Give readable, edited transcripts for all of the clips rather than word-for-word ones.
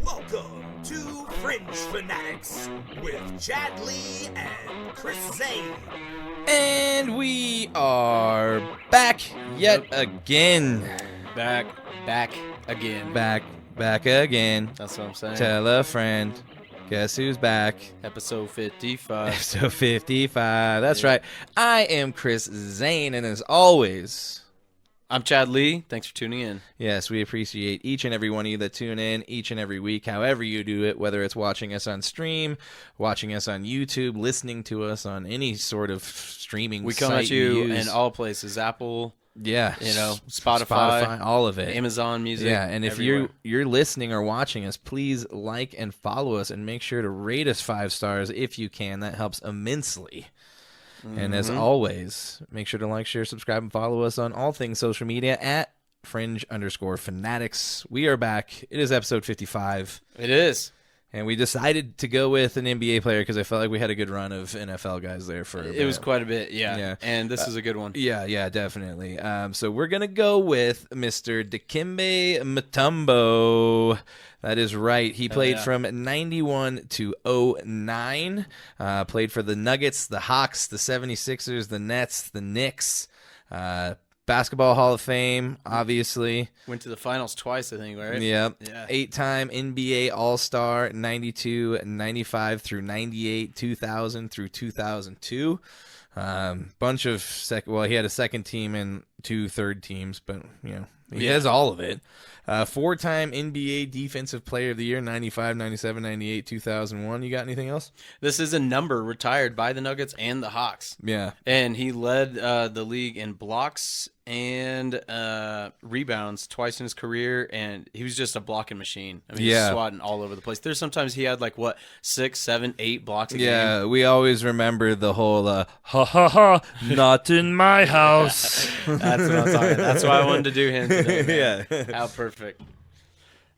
Welcome to Fringe Fanatics with Chad Lee and Chris Zane. And we are back yet again. Back again. Back again. That's what I'm saying. Tell a friend. Guess who's back? Episode 55. Episode 55. That's right. I am Chris Zane, and as always, I'm Chad Lee. Thanks for tuning in. yes, we appreciate each and every one of you that tune in each and every week, however you do it, whether it's watching us on stream, watching us on YouTube, listening to us on any sort of streaming We come site at you use. in all places. Apple, Yeah, Spotify, all of it. Amazon Music. Yeah, and if everywhere. you're listening or watching us, please like and follow us, and make sure to rate us 5 stars if you can. That helps immensely. And as always, make sure to like, share, subscribe, and follow us on all things social media at Fringe_Fanatics. We are back. It is episode 55. It is. And we decided to go with an NBA player because I felt like we had a good run of NFL guys there for a It bit. was quite a bit, Yeah. yeah. And this is a good one. Yeah, definitely. So we're going to go with Mr. Dikembe Mutombo. That is right. He played yeah. from 91 to 09. Played for the Nuggets, the Hawks, the 76ers, the Nets, the Knicks. Basketball Hall of Fame, obviously. Went to the finals twice, I think, right? Yep. Yeah. 8-time NBA All-Star, 92, 95 through 98, 2000 through 2002. Bunch of he had a second team and 2 third teams, but he has all of it. 4-time NBA Defensive Player of the Year, 95, 97, 98, 2001. You got anything else? This is a number retired by the Nuggets and the Hawks. Yeah. And he led the league in blocks and rebounds twice in his career, and he was just a blocking machine. I mean, he was swatting all over the place. There's sometimes he had 6, 7, 8 blocks a game. Yeah, we always remember the whole ha ha ha, not in my house. That's what I'm talking. That's why I wanted to do him today, man. Yeah. How perfect.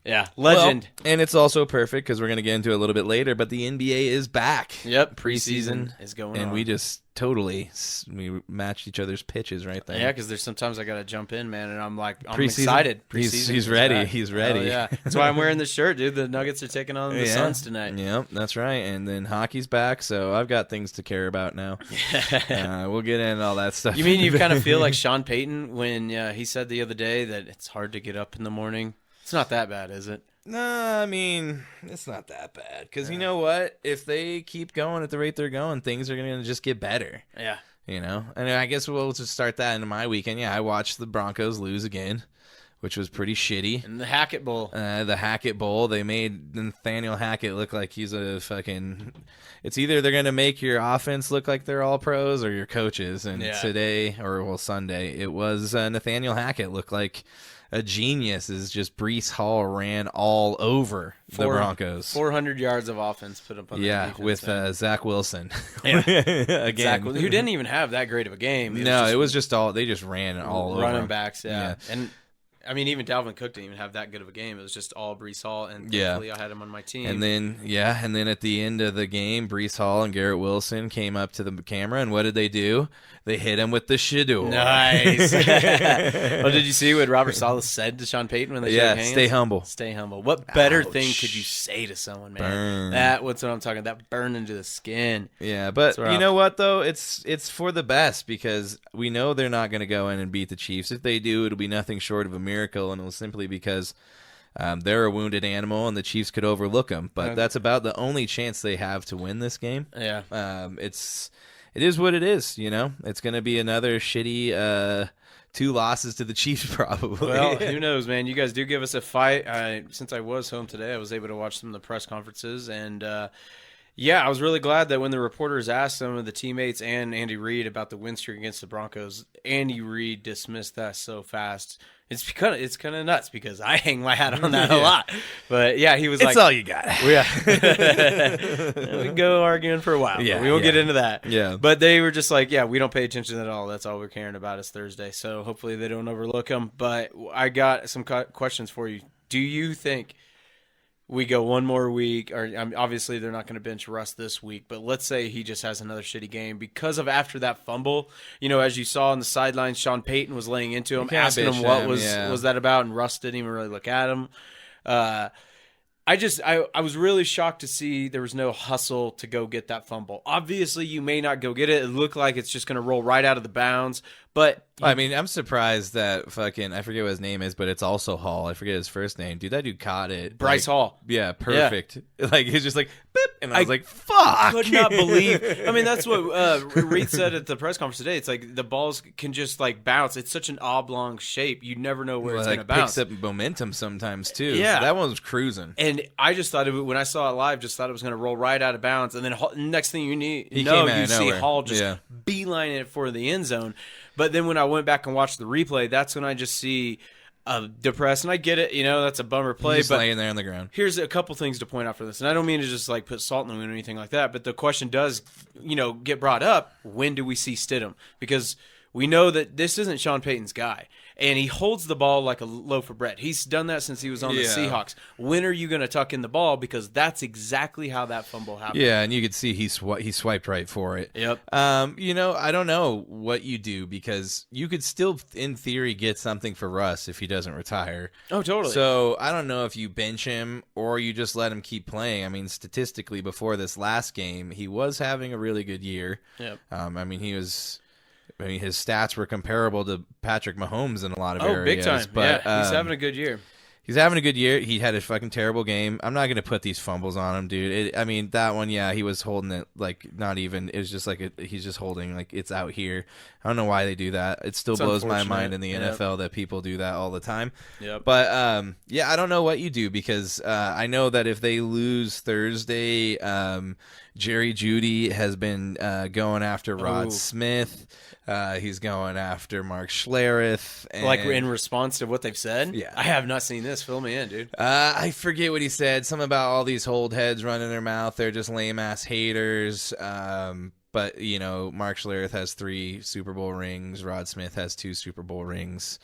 Yeah, legend. Well, and it's also perfect because we're going to get into it a little bit later, but the NBA is back. Yep, Preseason is going on. And we just we matched each other's pitches right there. Yeah, because there's sometimes I got to jump in, man, and I'm Preseason. excited. He's ready. back. He's ready. Oh, yeah, that's why I'm wearing this shirt, dude. The Nuggets are taking on the Suns tonight. Yep, that's right. And then hockey's back, so I've got things to care about now. We'll get into all that stuff. You mean you kind of feel like Sean Payton when he said the other day that it's hard to get up in the morning? It's not that bad, is it? No, I mean, it's not that bad. Because you know what? If they keep going at the rate they're going, things are going to just get better. Yeah. And I guess we'll just start that into my weekend. Yeah, I watched the Broncos lose again, which was pretty shitty. And the Hackett Bowl. The Hackett Bowl, they made Nathaniel Hackett look like he's a fucking... It's either they're going to make your offense look like they're all pros or your coaches. And today, Sunday, it was Nathaniel Hackett looked like a genius. Is just Breece Hall ran all over the Broncos. 400 yards of offense put up on the defense. With Zach Wilson. Yeah. Again. Zach, who didn't even have that great of a game. It was just all... They just ran all over. Running backs, yeah. And... I mean, even Dalvin Cook didn't even have that good of a game. It was just all Breece Hall, and thankfully I had him on my team. And then at the end of the game, Breece Hall and Garrett Wilson came up to the camera, and what did they do? They hit him with the shador. Nice. Well, did you see what Robert Saleh said to Sean Payton when they shook hands? Stay humble. Stay humble. What better thing could you say to someone, man? Burn. That's what I'm talking about. That burn into the skin. Yeah, but you know what, though? It's for the best because we know they're not going to go in and beat the Chiefs. If they do, it'll be nothing short of a miracle, and it'll simply because they're a wounded animal and the Chiefs could overlook them. But that's about the only chance they have to win this game. Yeah. It is what it is, It's going to be another shitty 2 losses to the Chiefs probably. Well, who knows, man? You guys do give us a fight. Since I was home today, I was able to watch some of the press conferences, and I was really glad that when the reporters asked some of the teammates and Andy Reid about the win streak against the Broncos, Andy Reid dismissed that so fast. It's kind of nuts because I hang my hat on that a lot. But yeah, he was it's all you got. Yeah. We can go arguing for a while. Yeah, we won't get into that. Yeah. But they were just like, we don't pay attention at all. That's all we're caring about is Thursday. So hopefully they don't overlook them. But I got some questions for you. Do you think we go one more week, or obviously they're not going to bench Russ this week, but let's say he just has another shitty game because of after that fumble. As you saw on the sidelines, Sean Payton was laying into him, asking him what was that about, and Russ didn't even really look at him. I was really shocked to see there was no hustle to go get that fumble. Obviously, you may not go get it. It looked like it's just going to roll right out of the bounds. But I mean, I'm surprised that I forget what his name is, but it's also Hall. I forget his first name. Dude, that dude caught it. Bryce Hall. Yeah, perfect. Yeah. Like, he's just like, boop, and I was like, fuck. I could not believe. I mean, that's what Reed said at the press conference today. It's like the balls can just, like, bounce. It's such an oblong shape. You never know where it's going to bounce. It picks up momentum sometimes, too. Yeah. That one was cruising. And I just thought, when I saw it live, just thought it was going to roll right out of bounds. And then next thing you see Hall just beelining it for the end zone. But then when I went back and watched the replay, that's when I just see depressed. And I get it, that's a bummer play. He's but laying there on the ground. Here's a couple things to point out for this. And I don't mean to just like put salt in the wound or anything like that. But the question does, get brought up. When do we see Stidham? Because we know that this isn't Sean Payton's guy. And he holds the ball like a loaf of bread. He's done that since he was on the Seahawks. When are you going to tuck in the ball? Because that's exactly how that fumble happened. Yeah, and you could see he swiped right for it. Yep. I don't know what you do because you could still, in theory, get something for Russ if he doesn't retire. Oh, totally. So I don't know if you bench him or you just let him keep playing. I mean, statistically, before this last game, he was having a really good year. Yep. His stats were comparable to Patrick Mahomes in a lot of areas. Oh, big time. But, he's having a good year. He's having a good year. He had a fucking terrible game. I'm not going to put these fumbles on him, dude. That one, he was holding it like not even. It was just like he's just holding like it's out here. I don't know why they do that. It still blows my mind in the NFL that people do that all the time. Yep. But, I don't know what you do because I know that if they lose Thursday, Jerry Jeudy has been going after Rod Smith. He's going after Mark Schlereth. Like in response to what they've said? Yeah. I have not seen this. Fill me in, dude. I forget what he said. Something about all these hold heads running their mouth. They're just lame-ass haters. But, Mark Schlereth has 3 Super Bowl rings. Rod Smith has 2 Super Bowl rings.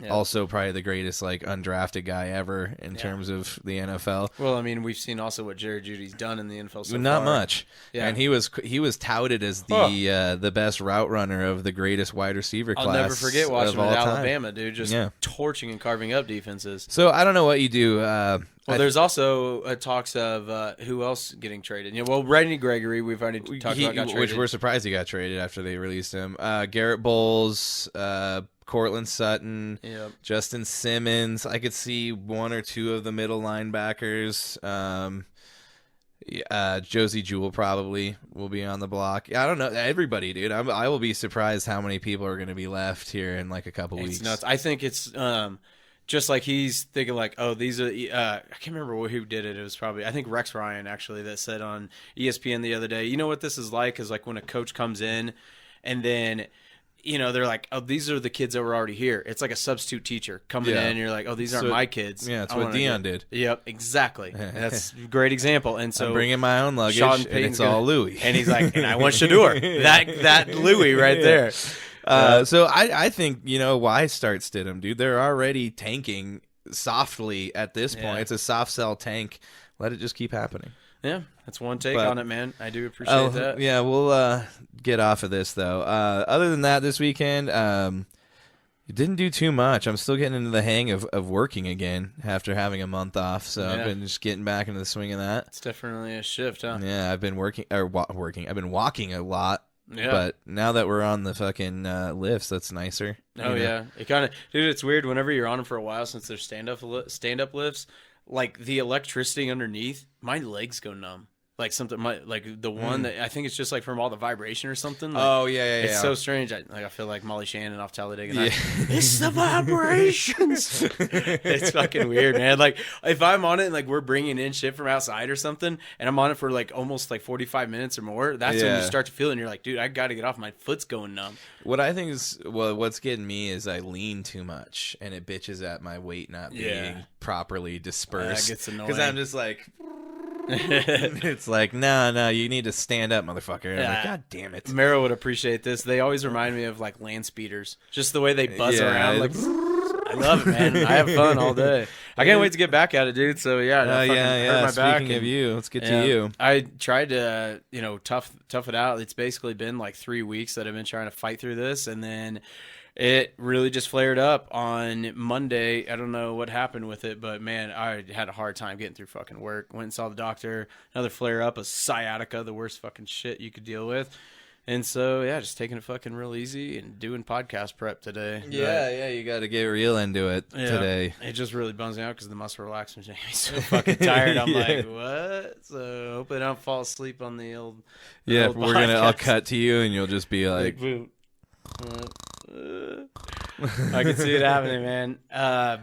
Also probably the greatest undrafted guy ever in terms of the NFL. Well, I mean, we've seen also what Jerry Jeudy's done in the NFL so Not far. much. Yeah. And he was touted as the best route runner of the greatest wide receiver class. I'll never forget watching him at Alabama, time. dude, just torching and carving up defenses. So I don't know what you do. There's also talks of who else getting traded. Randy Gregory, we've already talked about got traded. Which we're surprised he got traded after they released him. Garrett Bowles, Cortland Sutton, Justin Simmons. I could see 1 or 2 of the middle linebackers. Josie Jewell probably will be on the block. I don't know. Everybody, dude. I will be surprised how many people are going to be left here in a couple weeks. It's nuts. I think it's just like he's thinking these are I can't remember who did it. It was probably I think Rex Ryan actually that said on ESPN the other day. You know what this is like is when a coach comes in and then they're like, oh, these are the kids that were already here. It's like a substitute teacher coming in, and you're like, oh, these aren't my kids. Yeah, that's what Dion did. Yep, exactly. That's a great example. And so I'm bringing my own luggage, and it's all Louis. And he's like, and I want Shador. that Louis right there. So I think, why start Stidham, dude? They're already tanking softly at this point. It's a soft sell tank. Let it just keep happening. Yeah, that's one take on it, man. I do appreciate that. Yeah, we'll get off of this, though. Other than that, this weekend, you didn't do too much. I'm still getting into the hang of working again after having a month off, so I've been just getting back into the swing of that. It's definitely a shift, huh? Yeah, I've been working. I've been walking a lot. Yeah. But now that we're on the fucking lifts, that's nicer. Oh, yeah. It kind of, dude, it's weird. Whenever you're on them for a while since they're stand-up lifts, the electricity underneath, my legs go numb. Something, the one that I think it's just from all the vibration or something. It's so strange. I feel like Molly Shannon off Talladega Nights. It's the vibrations. It's fucking weird, man. If I'm on it and we're bringing in shit from outside or something, and I'm on it for almost 45 minutes or more, that's when you start to feel it. And you're like, dude, I got to get off. My foot's going numb. What I think is what's getting me is I lean too much, and it bitches at my weight not being properly dispersed. That gets annoying because I'm just it's no, you need to stand up, motherfucker. And I'm like, God damn it. Mero would appreciate this. They always remind me of land speeders. Just the way they buzz around. I love it, man. I have fun all day. I can't wait to get back at it, dude. So yeah, that fucking hurt my back. Speaking of you, let's get Yeah. to you. I tried to, tough it out. It's basically been like 3 weeks that I've been trying to fight through this, and then it really just flared up on Monday. I don't know what happened with it, but man, I had a hard time getting through fucking work. Went and saw the doctor. Another flare up of sciatica, the worst fucking shit you could deal with. And so, yeah, just taking it fucking real easy and doing podcast prep today. Yeah, you got to get real into it today. It just really bums me out because the muscle relaxant makes me so fucking tired. I'm like, what? So hopefully I don't fall asleep on the old. Yeah, old I'll podcast. cut to you and you'll just be like, I can see it happening, man.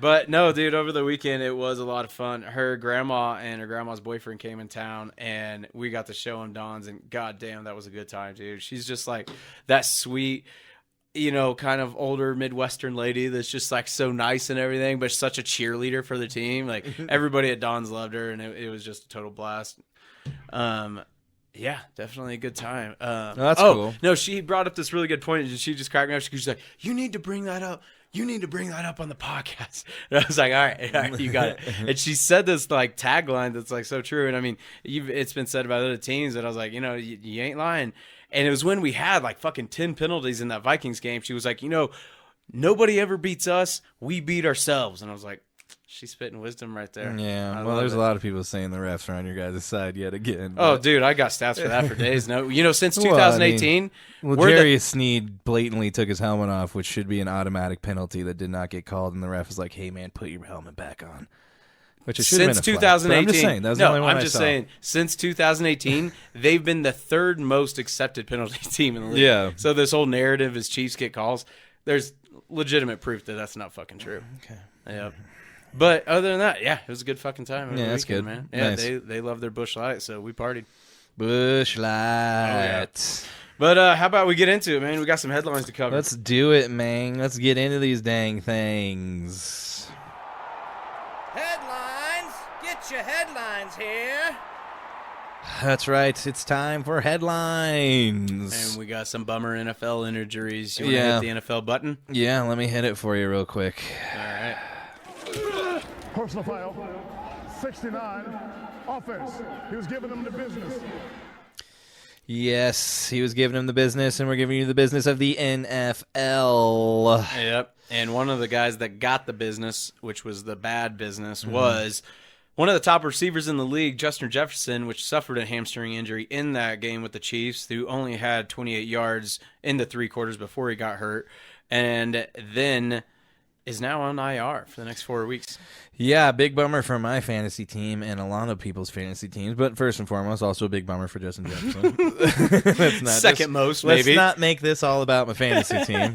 But no, dude, over the weekend it was a lot of fun. Her grandma and her grandma's boyfriend came in town, and we got to show them Don's, and goddamn, that was a good time, dude. She's just like that sweet, kind of older Midwestern lady that's just like so nice and everything, but such a cheerleader for the team. Like everybody at Don's loved her, and it was just a total blast. Yeah, definitely a good time. that's cool. No, she brought up this really good point, and she just cracked me up. She's like, "You need to bring that up. You need to bring that up on the podcast." And I was like, all right, you got it. And she said this like tagline that's like so true. And I mean, it's been said about other teams, and I was like, you ain't lying. And it was when we had like fucking 10 penalties in that Vikings game. She was like, nobody ever beats us. We beat ourselves. And I was like, she's spitting wisdom right there. yeah. Well, there's a lot of people saying the refs are on your guys' side yet again. Oh, dude, I got stats for that for days. No, since 2018. Jerry Sneed blatantly took his helmet off, which should be an automatic penalty that did not get called, and the ref was like, "Hey, man, put your helmet back on." Which it should have been Since a flag. 2018. I'm just saying, that was the only one I saw. saying, since 2018, they've been the third most accepted penalty team in the league. Yeah. So this whole narrative is Chiefs get calls. There's legitimate proof that that's not fucking true. Okay. Yep. But other than that, yeah, it was a good fucking time. over the that's weekend, good. man. Yeah, Nice. they love their Busch Light, so we partied. Bush Light. yeah. But how about we get into it, man? We got some headlines to cover. Let's do it, man. Let's get into these dang things. Headlines! Get your headlines here! That's right. It's time for headlines. And we got some bummer NFL injuries. You want to Yeah. hit the NFL button? Yeah, let me hit it for you real quick. All right. Personal foul, 69, offense. He was giving them the business. Yes, he was giving him the business, and we're giving you the business of the NFL. Yep. And one of the guys that got the business, which was the bad business, was one of the top receivers in the league, Justin Jefferson, which suffered a hamstring injury in that game with the Chiefs, who only had 28 yards in the 3 quarters before he got hurt, and then is now on IR for the next 4 weeks. Yeah, big bummer for my fantasy team and a lot of people's fantasy teams, but first and foremost, also a big bummer for Justin Jefferson. Second most, maybe. Let's not make this all about my fantasy team.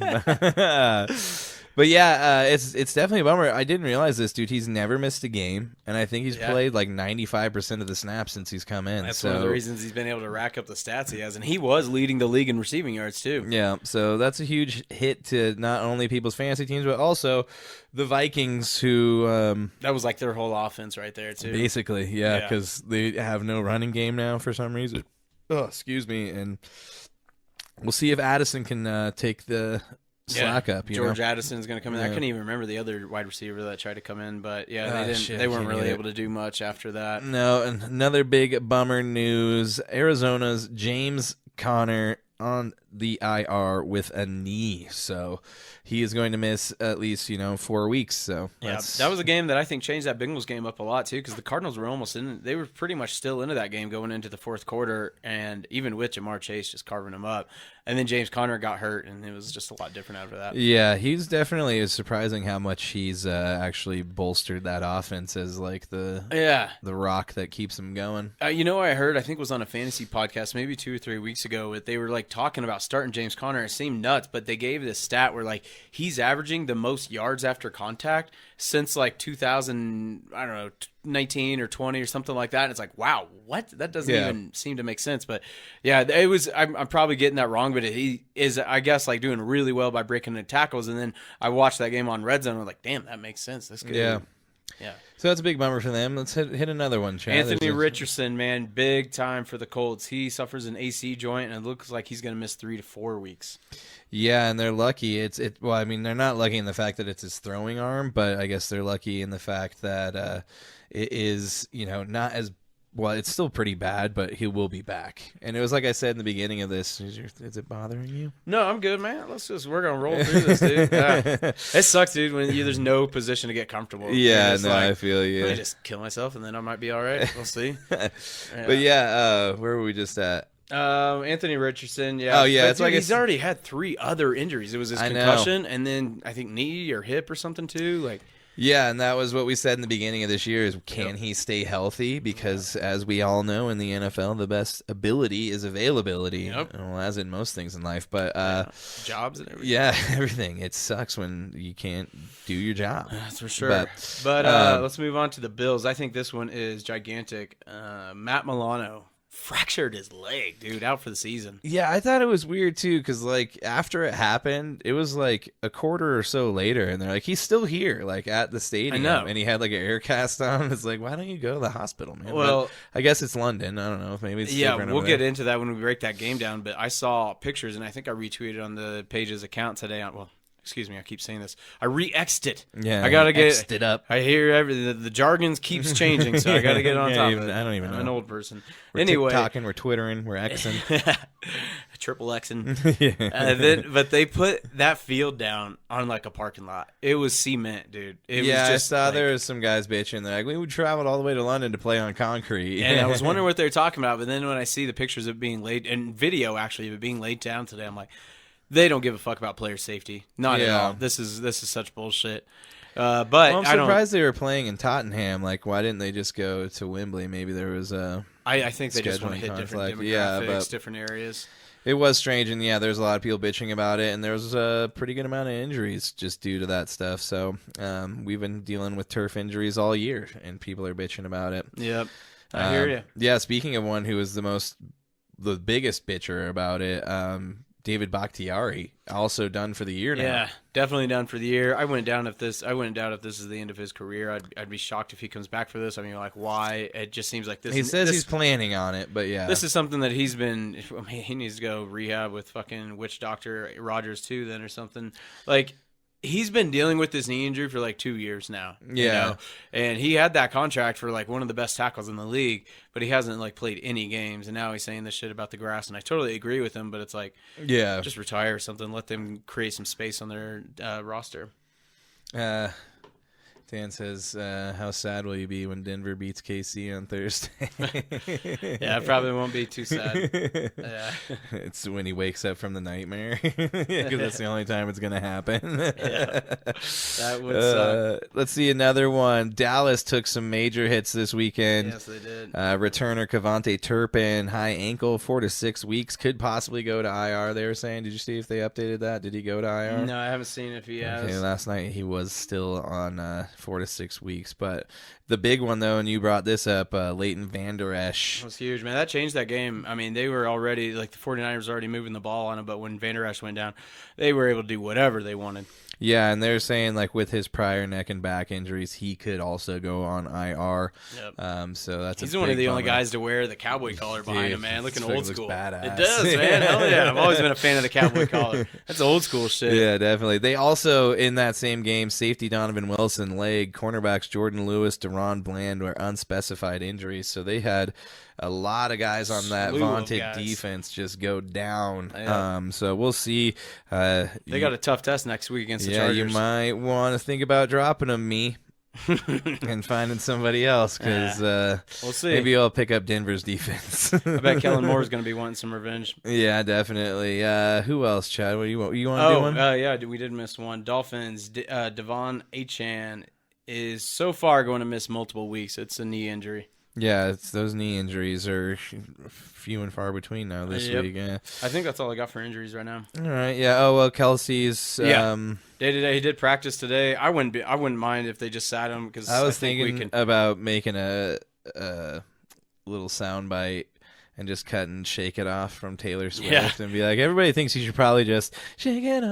But yeah, it's definitely a bummer. I didn't realize this, dude. He's never missed a game, and I think he's played like 95% of the snaps since he's come in. That's one of the reasons he's been able to rack up the stats he has, and he was leading the league in receiving yards too. Yeah, so that's a huge hit to not only people's fantasy teams, but also the Vikings, who That was like their whole offense right there too. basically, yeah, because they have no running game now for some reason. Oh, excuse me, and we'll see if Addison can take the slack up. George Addison's going to come in. I Yeah. couldn't even remember the other wide receiver that tried to come in, but yeah, Ah, they didn't. shit, They I weren't can't really either. able to do much after that. No, and another big bummer news. Arizona's James Conner on the IR with a knee, so he is going to miss at least 4 weeks. So Yeah, that was a game that I think changed that Bengals game up a lot too, because the Cardinals were almost in. They were pretty much still into that game going into the fourth quarter, and even with Jamar Chase just carving them up, and then James Conner got hurt, and it was just a lot different after that. Yeah, he's definitely is surprising how much he's actually bolstered that offense as like the rock that keeps him going. I heard, I think it was on a fantasy podcast maybe 2 or 3 weeks ago, but they were like talking about starting James Conner. It seemed nuts, but they gave this stat where like he's averaging the most yards after contact since like 2019 or 20 or something like that. And it's like, wow, what? That doesn't even seem to make sense. But yeah, it was. I'm probably getting that wrong, but he is, I guess, like doing really well by breaking the tackles. And then I watched that game on Red Zone. And I was like, damn, that makes sense. That's good. Yeah. Yeah. So that's a big bummer for them. Let's hit another one, Chad. Anthony Richardson, man, big time for the Colts. He suffers an AC joint, and it looks like he's going to miss 3 to 4 weeks. Yeah, and they're lucky. Well, I mean, they're not lucky in the fact that it's his throwing arm, but I guess they're lucky in the fact that it is, not as well. It's still pretty bad, but he will be back. And it was like I said in the beginning of this. Is it bothering you? No, I'm good, man. We're gonna roll through this, dude. It sucks, dude, when there's no position to get comfortable. Yeah, no, I feel you. I just kill myself, and then I might be all right. We'll see. But where were we just at? Anthony Richardson, yeah. Oh, yeah. But dude, he's already had 3 other injuries. It was his concussion, and then I think knee or hip or something too. Yeah, and that was what we said in the beginning of this year is can he stay healthy? Because as we all know in the NFL, the best ability is availability. Yep. Well, as in most things in life. But jobs and everything. Yeah, everything. It sucks when you can't do your job. That's for sure. But let's move on to the Bills. I think this one is gigantic. Matt Milano fractured his leg, dude, out for the season. Yeah, I thought it was weird too, because after it happened, it was like a quarter or so later, and they're like, he's still here, at the stadium. I know. And he had an air cast on. It's like, why don't you go to the hospital, man? Well, but I guess it's London. I don't know. Maybe it's different. We'll get into that when we break that game down. But I saw pictures, and I think I retweeted on the page's account today. Excuse me, I keep saying this. I re-exed it. Yeah, I gotta get it up. I hear everything. The jargon keeps changing, so I gotta get on top of it. I don't even know. I'm an old person. We're anyway, TikToking, we're Twittering, we're Xing. Triple Xing. But they put that field down on a parking lot. It was cement, dude. It was just, I saw there was some guys bitching. They're like, we traveled all the way to London to play on concrete. And I was wondering what they were talking about. But then when I see the pictures of it being laid, and video actually of it being laid down today, I'm like, they don't give a fuck about player safety. Not at all. This is such bullshit. But I'm surprised they were playing in Tottenham. Why didn't they just go to Wembley? Maybe there was a I think they just want to hit different demographics, different areas. It was strange, and there's a lot of people bitching about it, and there was a pretty good amount of injuries just due to that stuff. So we've been dealing with turf injuries all year, and people are bitching about it. Yep, I hear you. Yeah, speaking of one who was the biggest bitcher about it, David Bakhtiari, also done for the year now. Yeah, definitely done for the year. I wouldn't doubt if this is the end of his career. I'd be shocked if he comes back for this. I mean, why? It just seems like this. He says he's planning on it, but yeah. This is something that he's been. I mean, he needs to go rehab with fucking witch doctor Rogers too, then, or something. He's been dealing with this knee injury for 2 years now. Yeah. And he had that contract for one of the best tackles in the league, but he hasn't played any games. And now he's saying this shit about the grass. And I totally agree with him, but it's just retire or something. Let them create some space on their roster. Dan says, how sad will you be when Denver beats KC on Thursday? Yeah, I probably won't be too sad. Yeah. It's when he wakes up from the nightmare. Because that's the only time it's going to happen. Yeah. That would suck. Let's see another one. Dallas took some major hits this weekend. Yes, they did. Returner Cavante Turpin, high ankle, 4 to 6 weeks. Could possibly go to IR, they were saying. Did you see if they updated that? Did he go to IR? No, I haven't seen if he has. Okay, last night he was still on 4 to 6 weeks. But the big one, though, and you brought this up, Leighton Vander Esch. That was huge, man. That changed that game. I mean, they were already, the 49ers were already moving the ball on him, but when Vander Esch went down, they were able to do whatever they wanted. Yeah, and they're saying with his prior neck and back injuries, he could also go on IR. Yep. So that's he's one of the only guys to wear the cowboy collar behind him, man. Looking old school. Badass. It does, man. Hell yeah. I've always been a fan of the cowboy collar. That's old school shit. Yeah, definitely. They also, in that same game, safety Donovan Wilson leg, cornerbacks Jordan Lewis, Deron Bland were unspecified injuries. So they had a lot of guys on that vaunted defense just go down. Yeah. So we'll see. They got a tough test next week against the Chargers. You might want to think about dropping them, and finding somebody else, because we'll see. Maybe I'll pick up Denver's defense. I bet Kellen Moore is going to be wanting some revenge. Yeah, definitely. Who else, Chad? What do you want? You want to do one? Yeah, we did miss one. Dolphins, Devon Achane is so far going to miss multiple weeks. It's a knee injury. Yeah, those knee injuries are few and far between now this week. Yeah. I think that's all I got for injuries right now. All right. Yeah. Oh well, Kelsey's. Day to day, he did practice today. I wouldn't mind if they just sat him, because I was thinking about making a little soundbite and just cut and shake it off from Taylor Swift and be like, everybody thinks you should probably just shake it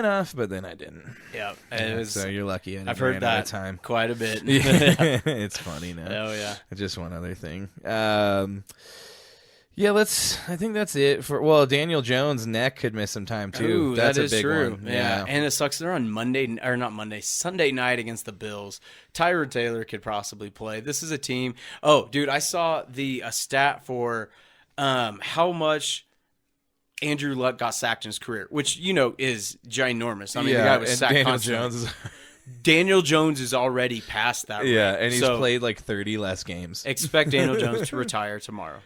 off, but then I didn't. Yeah, So you're lucky. I've heard that time quite a bit. It's funny now. Oh yeah. Just one other thing. Yeah, I think that's it for. Well, Daniel Jones' neck could miss some time too. Ooh, that's that is a big true. one. Yeah, and it sucks. They're on Sunday night against the Bills. Tyrod Taylor could possibly play. This is a team. Oh, dude, I saw a stat for how much Andrew Luck got sacked in his career, which is ginormous. I mean, the guy was sacked Daniel constantly. Jones Daniel Jones is already past that. Yeah, rate. and he's played like 30 less games. Expect Daniel Jones to retire tomorrow.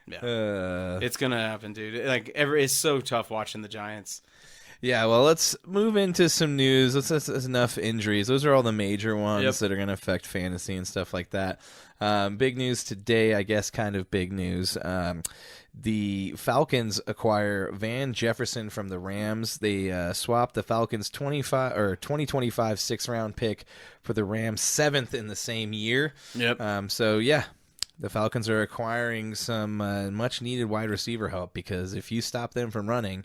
Yeah, it's gonna happen, dude. It's so tough watching the Giants. Yeah, well, let's move into some news. That's enough injuries. Those are all the major ones that are going to affect fantasy and stuff like that. Big news today, I guess, kind of big news. The Falcons acquire Van Jefferson from the Rams. They swapped the Falcons' 2025 6th-round pick for the Rams' 7th in the same year. Yep. So yeah. The Falcons are acquiring some much-needed wide receiver help because if you stop them from running,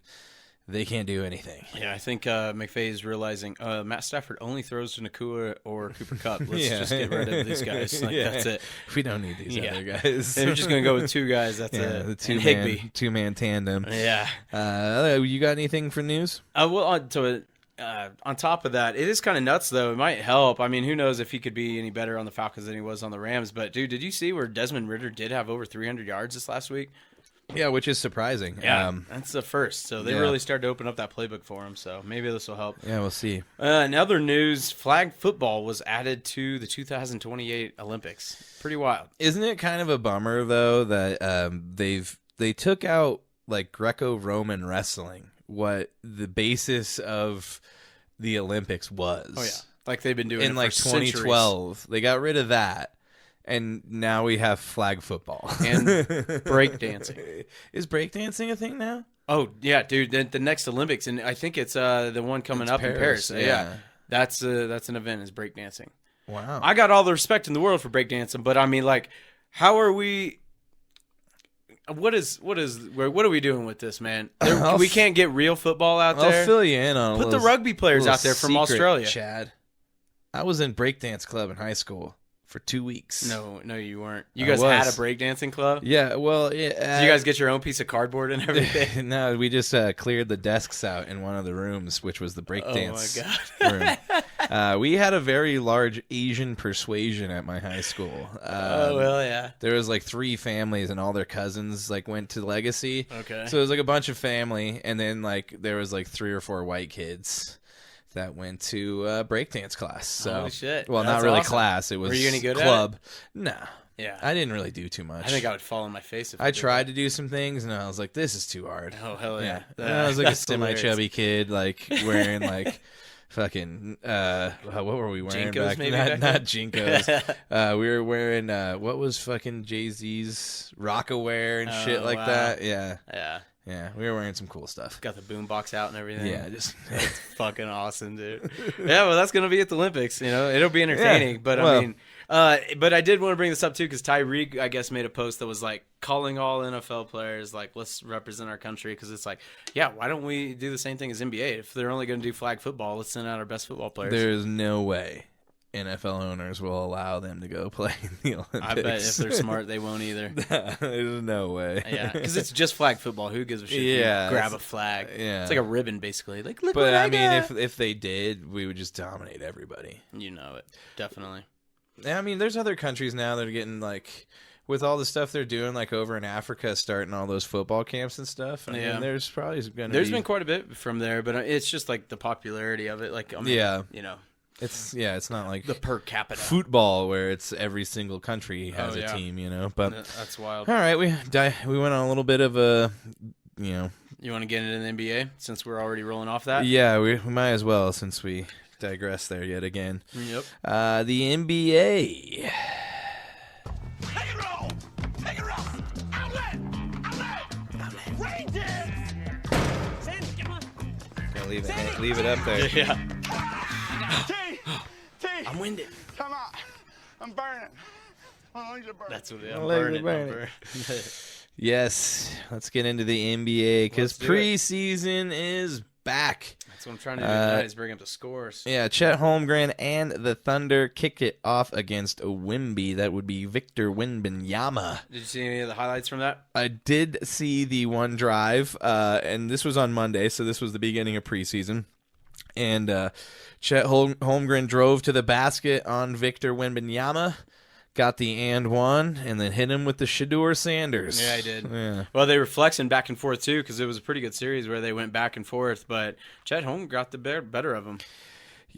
they can't do anything. Yeah, I think McVay is realizing Matt Stafford only throws to Nakua or Cooper Kupp. Let's just get rid of these guys. That's it. We don't need these other guys. They're just going to go with 2 guys. That's it. The two-man tandem. Yeah. You got anything for news? On top of that, it is kind of nuts, though. It might help. I mean, who knows if he could be any better on the Falcons than he was on the Rams. But, dude, did you see where Desmond Ridder did have over 300 yards this last week? Yeah, which is surprising. Yeah, that's the first. So they really started to open up that playbook for him. So maybe this will help. Yeah, we'll see. In other news, flag football was added to the 2028 Olympics. Pretty wild. Isn't it kind of a bummer, though, that they took out, like, Greco-Roman wrestling, what the basis of the Olympics was. Oh, yeah. Like they've been doing in it like for 2012. Centuries. They got rid of that. And now we have flag football. And breakdancing. Is breakdancing a thing now? Oh, yeah, dude. The next Olympics, and I think it's the one coming up in Paris. Yeah. That's an event, is breakdancing. Wow. I got all the respect in the world for breakdancing, but I mean, like, how are we... What are we doing with this, man? We can't get real football out there. I'll fill you in on Put the rugby players out there from Australia. Chad. I was in breakdance club in high school for 2 weeks. No, you weren't. You guys had a breakdancing club? Yeah, well... Yeah, did you guys get your own piece of cardboard and everything? No, we just cleared the desks out in one of the rooms, which was the breakdance room. We had a very large Asian persuasion at my high school. Yeah. There was like 3 families and all their cousins like went to Legacy. Okay. So it was like a bunch of family, and then like there was like 3 or 4 white kids that went to breakdance class. So, holy shit. Well, that's not really awesome. Class. It was Were you any good club. at it? Nah. Yeah. I didn't really do too much. I think I would fall on my face if I tried to do some things, and I was like, this is too hard. Oh, hell yeah. I was like a semi-chubby kid, like wearing like fucking what were we wearing Jinkos, back? maybe Not Jinkos. We were wearing what was fucking Jay-Z's Rockaware and shit like that. Yeah, we were wearing some cool stuff. Got the boombox out and everything. Yeah, just it's fucking awesome, dude. Yeah, well, that's gonna be at the Olympics. You know, it'll be entertaining. But I mean, but I did want to bring this up too because Tyreek, I guess, made a post that was like calling all NFL players like, let's represent our country, because it's like, yeah, why don't we do the same thing as NBA? If they're only going to do flag football, let's send out our best football players. There's no way NFL owners will allow them to go play in the Olympics. I bet if they're smart, they won't either. There's no way. Yeah, because it's just flag football. Who gives a shit? Yeah, if you grab a flag. Yeah, it's like a ribbon, basically. Like, look but what I mean, got. if they did, we would just dominate everybody. You know it, definitely. I mean, there's other countries now that are getting like, with all the stuff they're doing, like over in Africa, starting all those football camps and stuff. I mean, there's probably going to be... There's been quite a bit from there, but it's just like the popularity of it. Like, I mean, you know. It's not like the per capita football where it's every single country has a team, you know. But that's wild. All right, we went on a little bit of a, you know. You want to get into the NBA since we're already rolling off that? Yeah, we might as well since we digress there yet again. Yep. The NBA. Take it roll. Take it roll. Outlet. Rain dance. Sandy, come on. Gotta leave it up there. Yeah. T. I'm winded. Come on. I'm burning. Oh, you're burning. That's what I'm burning. Yes, let's get into the NBA because Let's do it. preseason is back. That's what I'm trying to do tonight is bring up the scores. Yeah, Chet Holmgren and the Thunder kick it off against Wimby. That would be Victor Wembanyama. Did you see any of the highlights from that? I did see the one drive, and this was on Monday, so this was the beginning of preseason. And Chet Holmgren drove to the basket on Victor Wembanyama, got the and one, and then hit him with the Shedeur Sanders. Yeah, I did. Yeah. Well, they were flexing back and forth, too, because it was a pretty good series where they went back and forth, but Chet Holmgren got the better of him.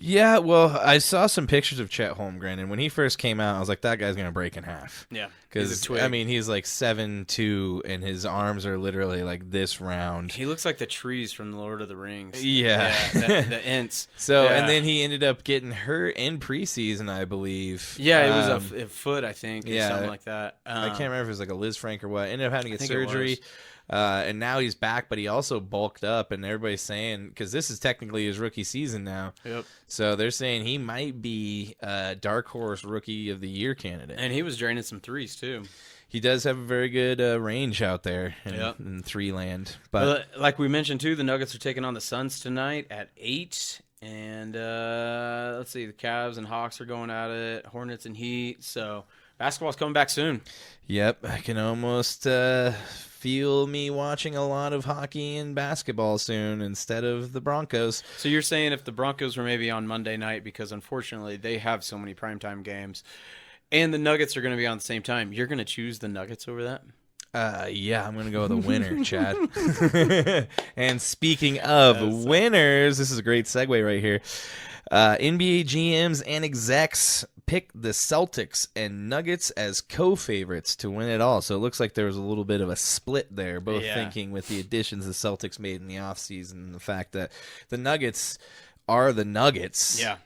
Yeah, well, I saw some pictures of Chet Holmgren, and when he first came out, I was like, that guy's going to break in half. Yeah. Because, I mean, he's like 7'2", and his arms are literally like this round. He looks like the trees from the Lord of the Rings. Yeah. The Ents. So, Yeah. and then he ended up getting hurt in preseason, I believe. Yeah, it was a foot, I think, or yeah, something like that. I can't remember if it was like a Liz Frank or what. Ended up having to get think it surgery. was. And now he's back, but he also bulked up, and everybody's saying, because this is technically his rookie season now. Yep. So they're saying he might be a dark horse rookie of the year candidate. And he was draining some threes, too. He does have a very good range out there in, Yep. in three land. But Well, like we mentioned, too, the Nuggets are taking on the Suns tonight at 8. And let's see, the Cavs and Hawks are going at it, Hornets and Heat. So basketball's coming back soon. Yep, I can almost feel me watching a lot of hockey and basketball soon instead of the Broncos. So you're saying if the Broncos were maybe on Monday night, because unfortunately they have so many primetime games, and the Nuggets are going to be on the same time, you're going to choose the Nuggets over that? Yeah, I'm going to go with a winner, Chad. And speaking of winners, this is a great segue right here. NBA GMs and execs pick the Celtics and Nuggets as co-favorites to win it all. So it looks like there was a little bit of a split there, both thinking with the additions the Celtics made in the offseason and the fact that the Nuggets are the Nuggets. Yeah.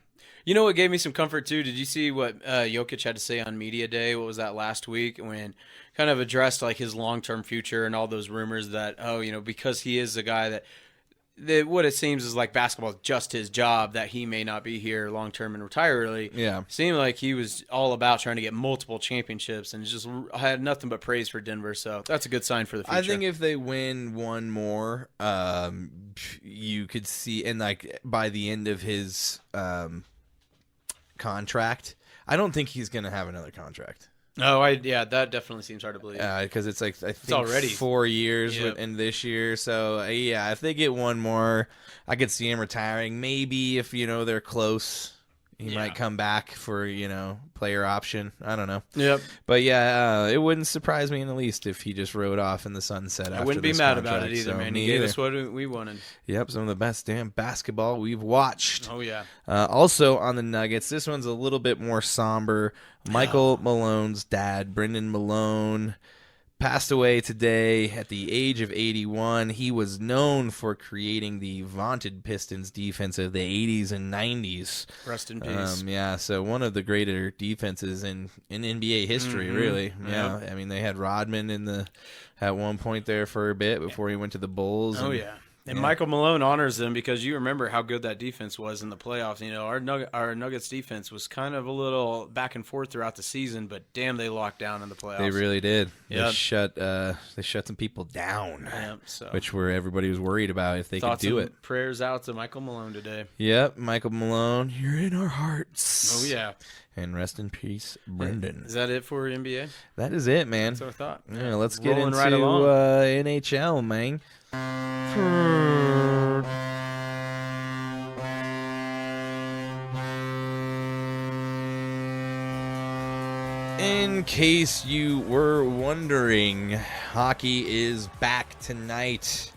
You know what gave me some comfort, too? Did you see what Jokic had to say on Media Day? What was that, last week? When kind of addressed like his long-term future and all those rumors that, because he is a guy that what it seems is like basketball is just his job, that he may not be here long-term and retire early. Yeah. Seemed like he was all about trying to get multiple championships and just had nothing but praise for Denver. So that's a good sign for the future. I think if they win one more, you could see, and like by the end of his contract, I don't think he's going to have another contract. Oh, that definitely seems hard to believe. Because it's like, I think already 4 years Yep. in this year. So, yeah, if they get one more, I could see him retiring. Maybe if, they're close, he might come back for, player option. I don't know. Yep. But, yeah, it wouldn't surprise me in the least if he just rode off in the sunset after I wouldn't be this mad contract. about it either, So, man. me He gave either. us what we wanted. Yep, some of the best damn basketball we've watched. Oh, yeah. Also on the Nuggets, this one's a little bit more somber. Michael Malone's dad, Brendan Malone, passed away today at the age of 81. He was known for creating the vaunted Pistons defense of the 80s and 90s. Rest in peace. Yeah, so one of the greater defenses in NBA history, really. Yeah, Yep. I mean, they had Rodman at one point there for a bit before he went to the Bulls. Oh, and- yeah. And Michael Malone honors them because you remember how good that defense was in the playoffs. Our Nuggets defense was kind of a little back and forth throughout the season, but damn, they locked down in the playoffs. They really did. Yep. They shut some people down, So which everybody was worried about if they thoughts could do and it. prayers out to Michael Malone today. Yep, Michael Malone, you're in our hearts. Oh, yeah. And rest in peace, Brendan. Is that it for NBA? That is it, man. That's what I thought. Yeah, let's get Rolling into right along. NHL, man. In case you were wondering, hockey is back tonight.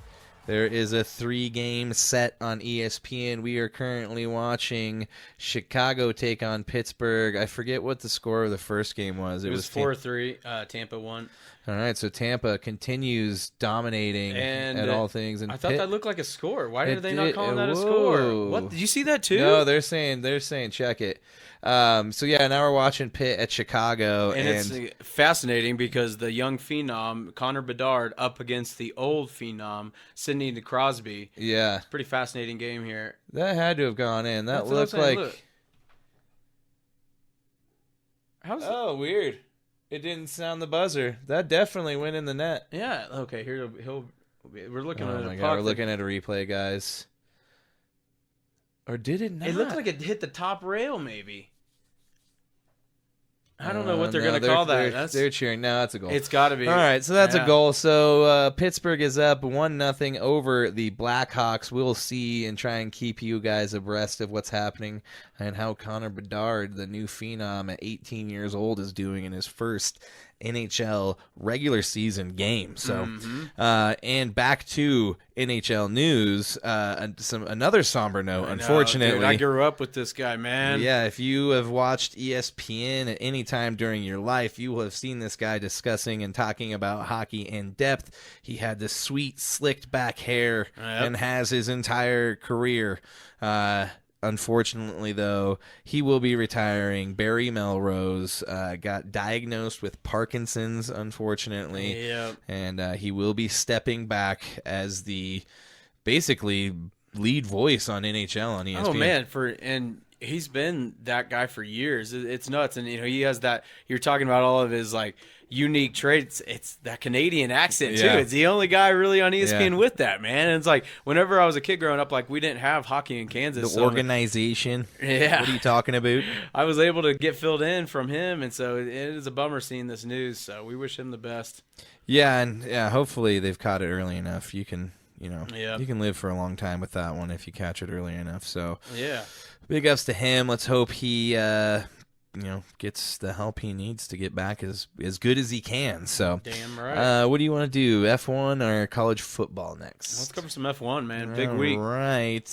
There is a 3-game set on ESPN. We are currently watching Chicago take on Pittsburgh. I forget what the score of the first game was. It was 4-3. Tampa won. All right, so Tampa continues dominating And at all things. And I thought that looked like a score. Why It are they not did- calling that a whoa. score? What? Did you see that too? No, they're saying check it. So yeah, now we're watching Pitt at Chicago, And it's fascinating because the young phenom, Connor Bedard, up against the old phenom, Sidney Crosby. yeah, Pretty fascinating game here. that had to have gone in. That That's what I'm looked saying, like look. How's weird. It didn't sound the buzzer. That definitely went in the net. Yeah. Okay. Here we're looking Oh at my a god, puck. we're looking at a replay, guys. Or did it not? It looked like it hit the top rail, maybe. I don't know what they're no, going to call that. They're cheering. No, that's a goal. It's got to be. All right, so that's Yeah. a goal. So Pittsburgh is up 1-0 over the Blackhawks. We'll see and try and keep you guys abreast of what's happening and how Connor Bedard, the new phenom at 18 years old, is doing in his first NHL regular season game. So, and back to NHL news. Another somber note. Unfortunately, Dude, I grew up with this guy, man. yeah, if you have watched ESPN at any time during your life, you will have seen this guy discussing and talking about hockey in depth. He had this sweet, slicked back hair and has his entire career. Unfortunately, though, he will be retiring. Barry Melrose got diagnosed with Parkinson's, unfortunately. Yep. And he will be stepping back as the basically lead voice on NHL on ESPN. Oh man, and he's been that guy for years. It's nuts, and he has that. You're talking about all of his like unique traits. It's that Canadian accent too. Yeah. It's the only guy really on ESPN with that, man. And it's like whenever I was a kid growing up, like we didn't have hockey in Kansas. The organization. Yeah. What are you talking about? I was able to get filled in from him, and so it is a bummer seeing this news. So we wish him the best. Yeah, and hopefully they've caught it early enough. You can, Yep. you can live for a long time with that one if you catch it early enough. So Yeah. big ups to him. Let's hope he gets the help he needs to get back as good as he can. So Damn right. what do you want to do, F1 or college football next? Let's cover some F1, man. Big All week. right.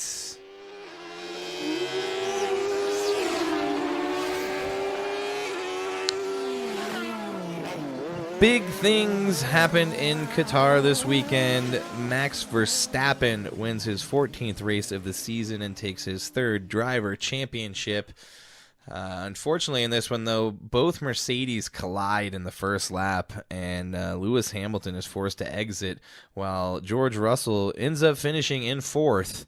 Big things happened in Qatar this weekend. Max Verstappen wins his 14th race of the season and takes his third driver championship. Unfortunately, in this one, though, both Mercedes collide in the first lap, and Lewis Hamilton is forced to exit, while George Russell ends up finishing in fourth.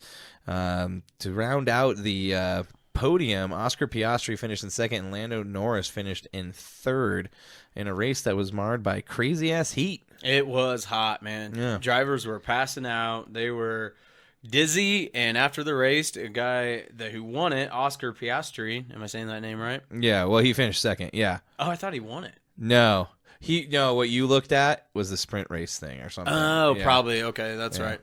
To round out the podium, Oscar Piastri finished in second, and Lando Norris finished in third in a race that was marred by crazy-ass heat. It was hot, man. Yeah. Drivers were passing out. They were dizzy, and after the race, a guy who won it, Oscar Piastri, am I saying that name right? Yeah, well, he finished second, yeah. Oh, I thought he won it. No. What you looked at was the sprint race thing or something. Oh, Yeah. probably. Okay, that's Yeah. right.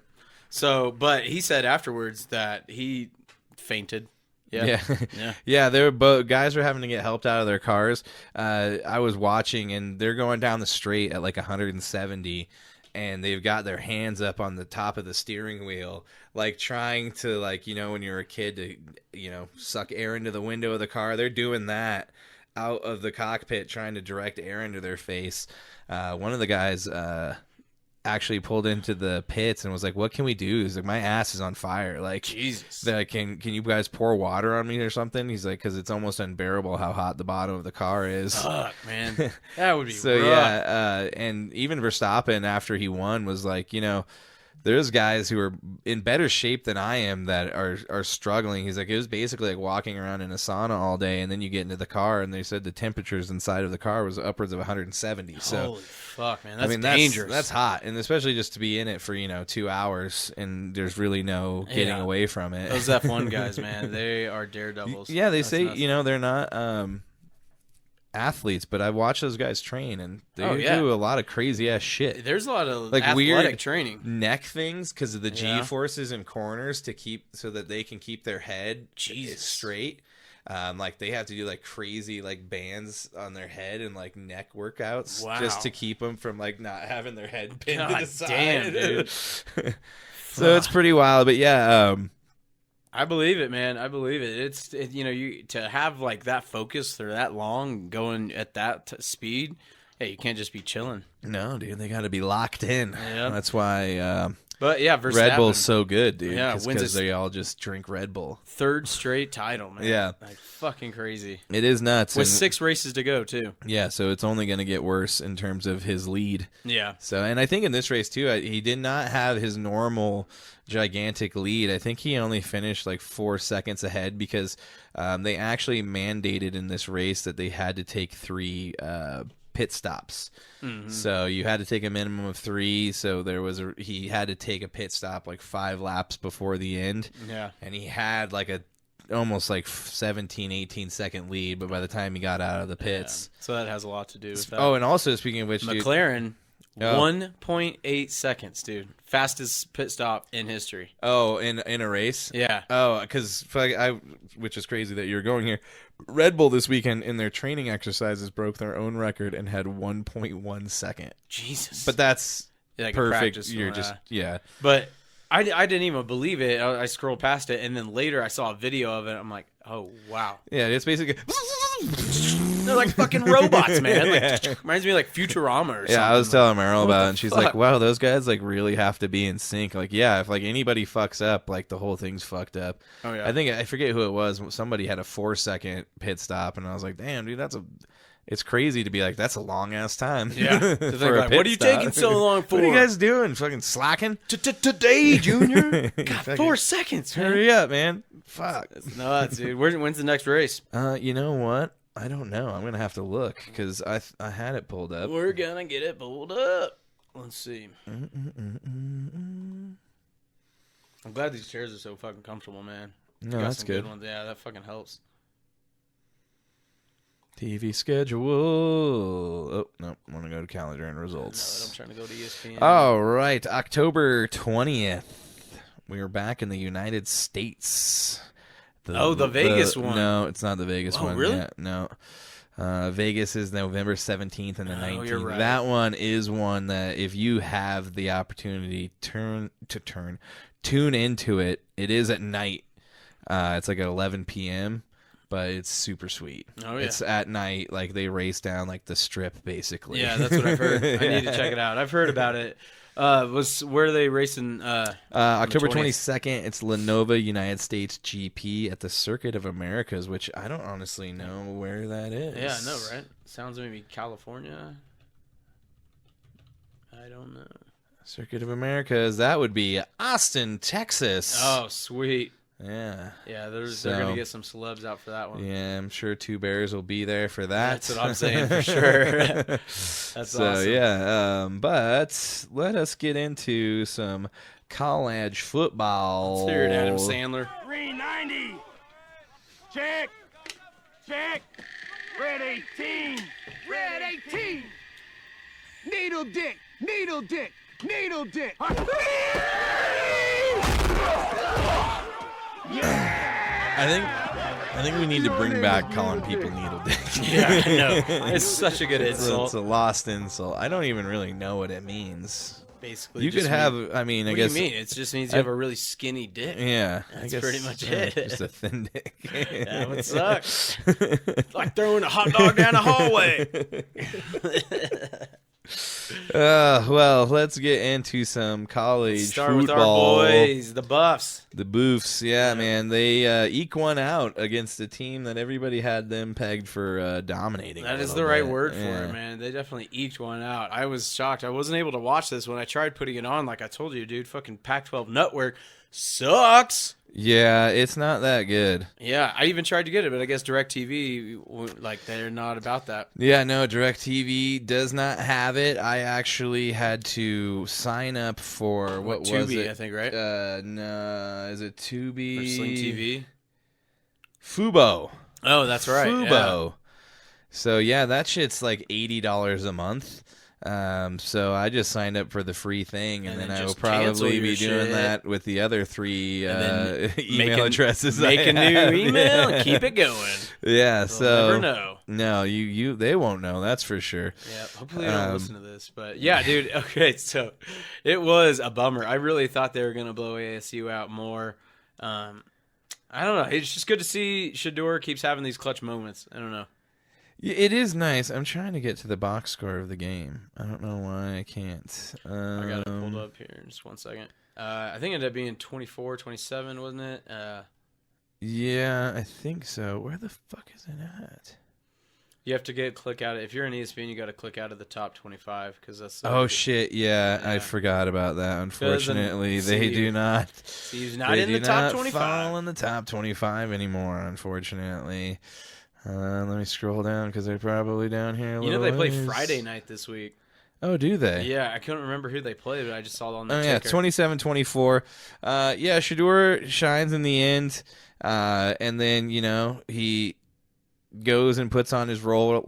So, but he said afterwards that he fainted. Yeah. Yeah. Yeah, they were both guys were having to get helped out of their cars. I was watching, and they're going down the straight at like 170, and they've got their hands up on the top of the steering wheel, like trying to, like, when you're a kid to, suck air into the window of the car. They're doing that out of the cockpit, trying to direct air into their face. One of the guys actually pulled into the pits and was like, "What can we do?" He's like, "My ass is on fire." Like, Jesus. they're like, can you guys pour water on me or something? He's like, because it's almost unbearable how hot the bottom of the car is. Fuck, man. That would be So rough. yeah, and even Verstappen after he won was like, there's guys who are in better shape than I am that are struggling. He's like, it was basically like walking around in a sauna all day, and then you get into the car, and they said the temperatures inside of the car was upwards of 170. So Holy fuck, man. That's dangerous. That's hot, and especially just to be in it for 2 hours, and there's really no getting away from it. Those F1 guys, man, they are daredevils. Yeah, they That's say nuts. they're not athletes, but I watch those guys train, and they Oh, yeah. do a lot of crazy ass shit. There's a lot of Like athletic weird training. neck things because of the Yeah. G forces and corners so that they can keep their head Jesus. straight. Like they have to do like crazy like bands on their head and like neck workouts Wow. just to keep them from like not having their head pinned to God the side. damn, dude. So it's pretty wild, but yeah. I believe it, man. I believe it. You to have like that focus for that long, going at that speed. Hey, you can't just be chilling. No, dude, they got to be locked in. Yeah. That's why But yeah, Verstappen, Red Bull's so good, dude. Yeah, wins because his- they all just drink Red Bull. third straight title, man. Yeah. like fucking crazy. It is nuts. With and- 6 races to go too. Yeah, so it's only going to get worse in terms of his lead. Yeah. So, and I think in this race too, he did not have his normal gigantic lead. I think he only finished like 4 seconds ahead because they actually mandated in this race that they had to take 3 pit stops. So you had to take a minimum of 3. So he had to take a pit stop like 5 laps before the end. Yeah. And he had like almost like 17, 18 second lead, but by the time he got out of the pits. Yeah. So that has a lot to do with that. Oh, and also speaking of which, McLaren, 1.8 seconds, dude. Fastest pit stop in history. Oh, in a race? Yeah. Oh, because which is crazy that you're going here. Red Bull this weekend in their training exercises broke their own record and had 1.1 second. Jesus. But that's like perfect. You're yeah. But I didn't even believe it. I scrolled past it, and then later I saw a video of it. I'm like, oh, wow. Yeah, it's basically... They're like fucking robots, man. Like, reminds me of like Futurama or something. Yeah, I was telling Meryl about it, and she's like, wow, those guys like really have to be in sync. Like, yeah, if like anybody fucks up, like the whole thing's fucked up. Oh, yeah. I forget who it was. Somebody had a 4-second pit stop, and I was like, damn, dude, it's crazy to be like, that's a long ass time. Yeah. For like, what are you taking so long for? What are you guys doing? Fucking slacking? Today, Junior. God, 4 seconds. Man. Hurry up, man. Fuck. That's nuts, dude. When's the next race? You know what? I don't know. I'm gonna have to look because I had it pulled up. We're gonna get it pulled up. Let's see. I'm glad these chairs are so fucking comfortable, man. No, that's good. Ones. Yeah, that fucking helps. TV schedule. Oh no, I want to go to calendar and results. No, I'm trying to go to ESPN. All right, October 20th. We are back in the United States. The Vegas one. No, it's not the Vegas one. Really? Yeah, no. Vegas is November 17th and the 19th. You're right. That one is one that if you have the opportunity tune into it. It is at night. It's like at 11 p.m., but it's super sweet. Oh, yeah. It's at night. Like they race down like the strip basically. Yeah, that's what I've heard. I need to check it out. I've heard about it. Where are they racing? October 22nd. It's Lenovo United States GP at the Circuit of Americas, which I don't honestly know where that is. Yeah, I know, right? Sounds maybe California. I don't know. Circuit of Americas. That would be Austin, Texas. Oh, sweet. Yeah. Yeah, they're going to get some celebs out for that one. Yeah, I'm sure Two Bears will be there for that. That's what I'm saying for sure. That's awesome. Yeah, but let us get into some college football. Let's hear it, Adam Sandler. 390. Check. Check. Red 18. Red 18. Needle dick. Needle dick. Needle dick. I think we need to bring back calling people needle dick. Yeah, I know. It's such a good insult. It's a lost insult. I don't even really know what it means. Basically, you could have. I mean, I guess. What do you mean? It just means you have a really skinny dick. Yeah, that's pretty much it. Just a thin dick. That would suck. It's like throwing a hot dog down a hallway. Well, let's get into some college Start football. With our boys, the Buffs. The Boofs, yeah, man. They eke one out against a team that everybody had them pegged for dominating. That is the right word for it, man. They definitely eked one out. I was shocked. I wasn't able to watch this when I tried putting it on. Like I told you, dude, fucking Pac-12 network sucks. Yeah, it's not that good. Yeah, I even tried to get it, but I guess DirecTV, like, they're not about that. Yeah, no, DirecTV does not have it. I actually had to sign up for, what Tubi, was it? I think, right? No, is it Tubi? Or Sling TV? Fubo. Oh, that's right. Fubo. Yeah. So, yeah, that shit's like $80 a month. So I just signed up for the free thing, and then I will probably be doing that with the other 3 email addresses. Make a new email and keep it going. Yeah, They'll never know. No, they won't know. That's for sure. Yeah, hopefully they don't listen to this. But yeah, dude. Okay, so it was a bummer. I really thought they were gonna blow ASU out more. I don't know. It's just good to see Shedeur keeps having these clutch moments. I don't know. It is nice. I'm trying to get to the box score of the game. I don't know why I can't. I got it pulled up here in just 1 second. I think it ended up being 24-27, wasn't it? Yeah, I think so. Where the fuck is it at? You have to click out. If you're an ESPN, you got to click out of the top 25 because that's. Oh shit! Yeah, I forgot about that. Unfortunately, they do not. He's not in the top 25. Fall in the top 25 anymore. Unfortunately. Let me scroll down because they're probably down here. You know they play ways. Friday night this week. Oh, do they? Yeah, I couldn't remember who they played, but I just saw it on the Oh, yeah, ticker. 27-24. Yeah, Shedeur shines in the end. And then, he goes and puts on his Rolex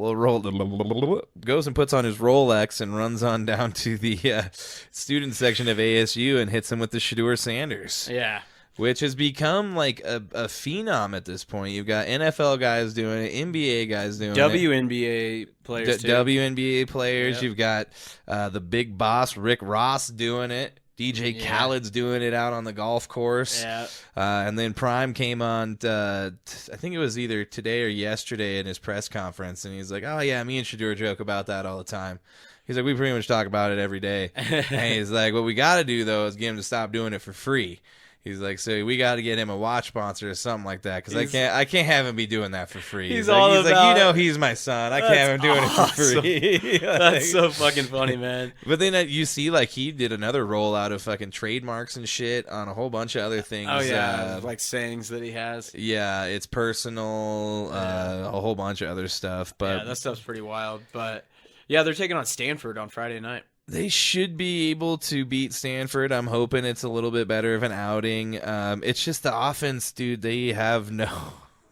and runs on down to the student section of ASU and hits him with the Shedeur Sanders. Yeah. Which has become like a phenom at this point. You've got NFL guys doing it, NBA guys doing it. WNBA players too. WNBA players. Yep. You've got the big boss, Rick Ross, doing it. DJ Khaled's doing it out on the golf course. Yeah. And then Prime came on, I think it was either today or yesterday in his press conference, and he's like, oh, yeah, me and Shedeur joke about that all the time. He's like, we pretty much talk about it every day. And he's like, what we got to do, though, is get him to stop doing it for free. He's like, so we got to get him a watch sponsor or something like that because I can't have him be doing that for free. He's like, all about, he's my son. I can't have him doing it for free. That's so fucking funny, man. But then you see, like, he did another rollout of fucking trademarks and shit on a whole bunch of other things. Oh yeah, like sayings that he has. Yeah, it's personal, a whole bunch of other stuff. But yeah, that stuff's pretty wild. But yeah, they're taking on Stanford on Friday night. they should be able to beat Stanford. I'm hoping it's a little bit better of an outing. It's just the offense, dude. They have no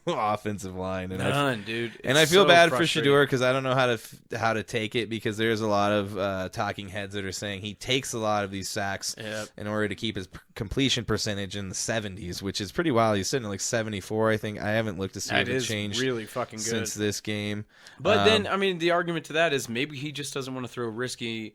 offensive line, and none, dude. And I feel bad for Shedeur because I don't know how to take it, because there's a lot of talking heads that are saying he takes a lot of these sacks in order to keep his completion percentage in the 70s, which is pretty wild. He's sitting at like 74, I think. I haven't looked to see if it's changed really fucking good since this game. But then, I mean, the argument to that is maybe he just doesn't want to throw risky,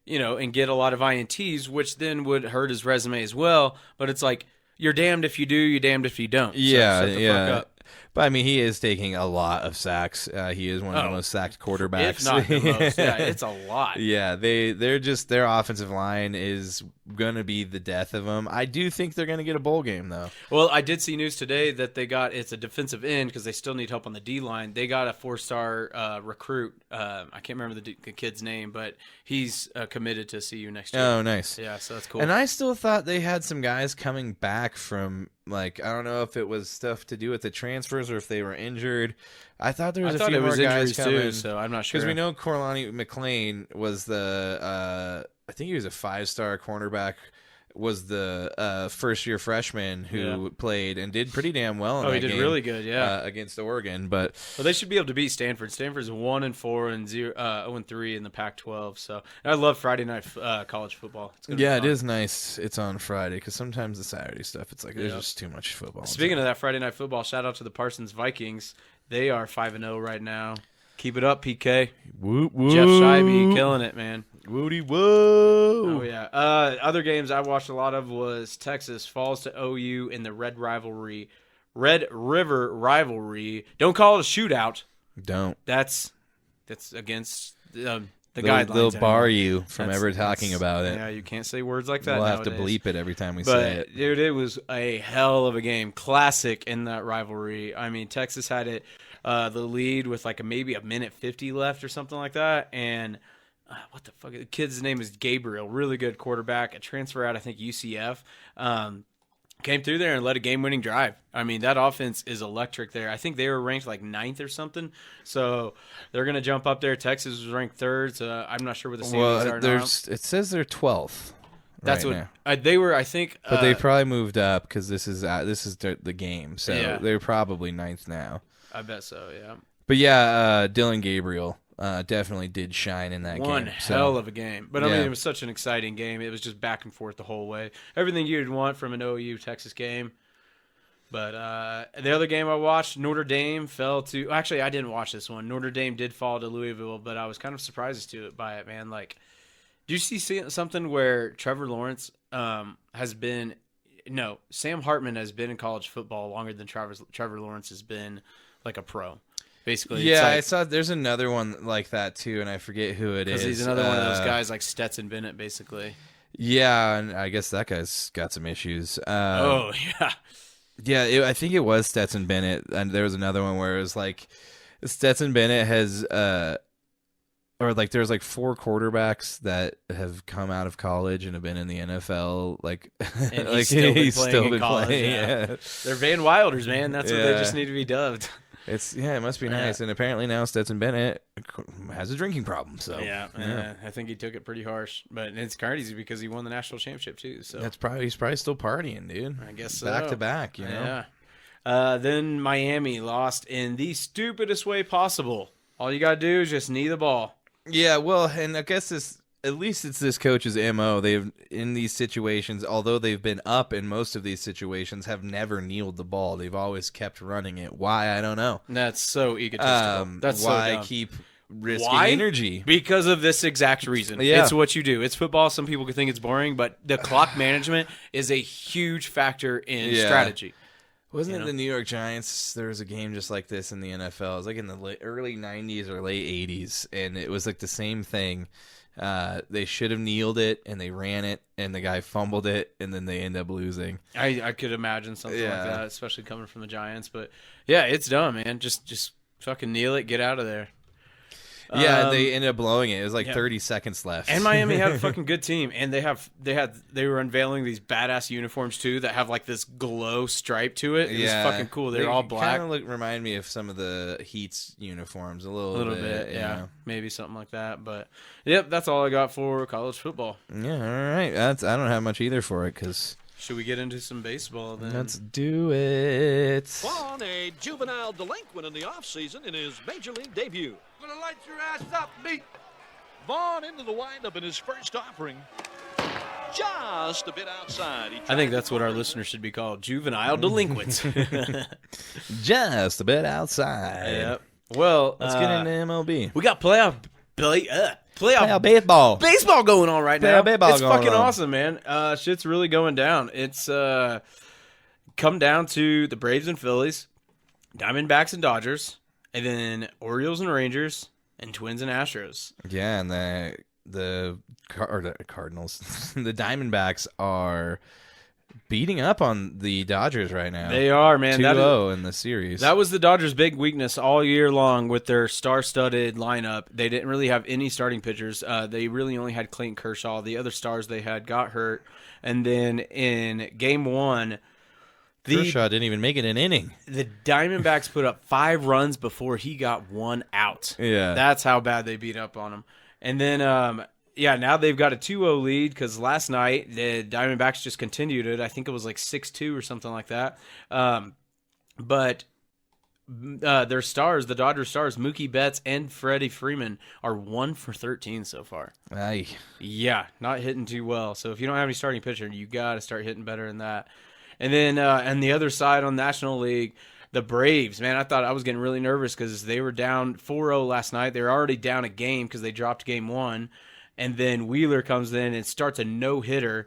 and get a lot of INTs, which then would hurt his resume as well. But it's like, you're damned if you do, you're damned if you don't. Yeah, so shut the fuck up. But I mean, he is taking a lot of sacks. He is one of the most sacked quarterbacks. If not the most, yeah, it's a lot. Yeah, their offensive line is gonna be the death of them. I do think they're gonna get a bowl game though. Well, I did see news today that it's a defensive end because they still need help on the D line. They got a 4-star recruit. I can't remember the kid's name, but he's committed to CU next year. Oh, nice. Yeah, so that's cool. And I still thought they had some guys coming back from, like, I don't know if it was stuff to do with the transfers or if they were injured. I thought there was a few more guys coming too, so I'm not sure. Because we know Corlani McClain was I think he was a 5-star cornerback, was the first-year freshman who played and did pretty damn well in that game. He did really good, against Oregon. But they should be able to beat Stanford. Stanford's 1-4 and 0-3 in the Pac-12. So I love Friday night college football. It's it is nice. It's on Friday because sometimes the Saturday stuff, it's like there's just too much football. Speaking of that Friday night football, shout out to the Parsons Vikings. They are 5-0 right now. Keep it up, PK. Woo, woo. Jeff Scheibe killing it, man. Woody whoa. Oh, yeah. Other games I watched a lot of was Texas falls to OU in the Red River rivalry. Don't call it a shootout. Don't. That's against the guidelines. They'll bar you from ever talking about it. Yeah, you can't say words like that. We'll nowadays. have to bleep it every time we say it. Dude, it was a hell of a game. Classic in that rivalry. I mean, Texas had it the lead with like maybe a minute 50 left or something like that, and what the fuck? The kid's name is Gabriel. Really good quarterback. A transfer out, I think, UCF. Came through there and led a game-winning drive. I mean, that offense is electric there. I think they were ranked like 9th or something. So they're going to jump up there. Texas was ranked 3rd. So I'm not sure what the standings are now. It says they're 12th. That's right what they were, I think. But they probably moved up because this is the game. So they're probably 9th now. I bet so, yeah. But yeah, Dylan Gabriel definitely did shine in that game. One hell of a game. But I mean, it was such an exciting game. It was just back and forth the whole way. Everything you'd want from an OU Texas game. But the other game I watched, Notre Dame fell to – actually, I didn't watch this one. Notre Dame did fall to Louisville, but I was kind of surprised by it, man. Like, do you see something where Trevor Lawrence has been – no, Sam Hartman has been in college football longer than Trevor Lawrence has been like a pro. Basically, yeah, I saw there's another one like that too, and I forget who it is. Because he's another one of those guys like Stetson Bennett, basically. Yeah, and I guess that guy's got some issues. Oh, yeah. Yeah, I think it was Stetson Bennett, and there was another one where it was like Stetson Bennett has, or like there's like 4 quarterbacks that have come out of college and have been in the NFL, like, and like he's still been playing in college. Yeah. They're Van Wilders, man. That's what they just need to be dubbed. It must be nice. And apparently now Stetson Bennett has a drinking problem. So I think he took it pretty harsh. But it's crazy because he won the national championship too. So he's probably still partying, dude. I guess so. Back to back, you know. Yeah. Then Miami lost in the stupidest way possible. All you gotta do is just knee the ball. Yeah, well, and I guess at least it's this coach's MO. They've, in these situations, although they've been up in most of these situations, have never kneeled the ball. They've always kept running it. Why? I don't know. That's so egotistical. That's why so dumb. Keep risking energy? Because of this exact reason. Yeah. It's what you do. It's football. Some people could think it's boring, but the clock management is a huge factor in strategy. Wasn't it the New York Giants? There was a game just like this in the NFL. It was like in the early 90s or late 80s, and it was like the same thing. They should have kneeled it, and they ran it, and the guy fumbled it, and then they end up losing. I could imagine something like that, especially coming from the Giants. But, yeah, it's dumb, man. Just fucking kneel it. Get out of there. Yeah, they ended up blowing it. It was like 30 seconds left. And Miami had a fucking good team, and they were unveiling these badass uniforms too that have like this glow stripe to it. It was fucking cool. They're all black. Kind of remind me of some of the Heat's uniforms a little bit. Yeah, maybe something like that. But yep, that's all I got for college football. Yeah, all right. I don't have much either for it because. Should we get into some baseball then? Let's do it. Vaughn, a juvenile delinquent in the offseason in his major league debut. Gonna light your ass up, beat. Vaughn into the windup in his first offering. Just a bit outside. I think that's what our listeners should be called, juvenile delinquents. Just a bit outside. Yep. Well, let's get into MLB. We got playoff baseball going on right now. It's fucking awesome, man. Shit's really going down. It's come down to the Braves and Phillies, Diamondbacks and Dodgers, and then Orioles and Rangers, and Twins and Astros. Yeah, and the Cardinals, the Diamondbacks are beating up on the Dodgers right now. They are, man. 2-0 in the series. That was the Dodgers' big weakness all year long with their star-studded lineup. They didn't really have any starting pitchers. They really only had Clayton Kershaw. The other stars they had got hurt. And then in Game 1, Kershaw didn't even make it an inning. The Diamondbacks put up 5 runs before he got 1 out. Yeah. That's how bad they beat up on him. And then, now they've got a 2-0 lead because last night the Diamondbacks just continued it. I think it was like 6-2 or something like that. But their stars, the Dodgers stars, Mookie Betts and Freddie Freeman, are 1 for 13 so far. Aye. Yeah, not hitting too well. So if you don't have any starting pitcher, you got to start hitting better than that. And then on the other side on National League, the Braves, man, I thought I was getting really nervous because they were down 4-0 last night. They were already down a game because they dropped Game 1. And then Wheeler comes in and starts a no-hitter,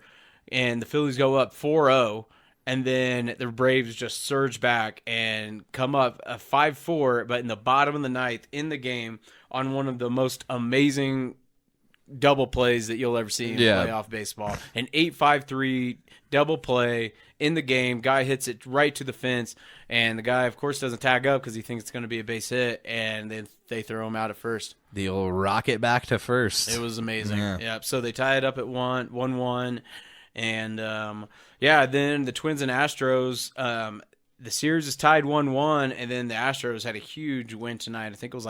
and the Phillies go up 4-0. And then the Braves just surge back and come up 5-4, but in the bottom of the ninth in the game on one of the most amazing double plays that you'll ever see in playoff baseball. An 8-5-3 double play in the game. Guy hits it right to the fence, and the guy, of course, doesn't tag up because he thinks it's going to be a base hit, and then they throw him out at first. The old rocket back to first. It was amazing. Yeah. So they tie it up at 1-1, and then the Twins and Astros. The series is tied 1-1, and then the Astros had a huge win tonight. I think it was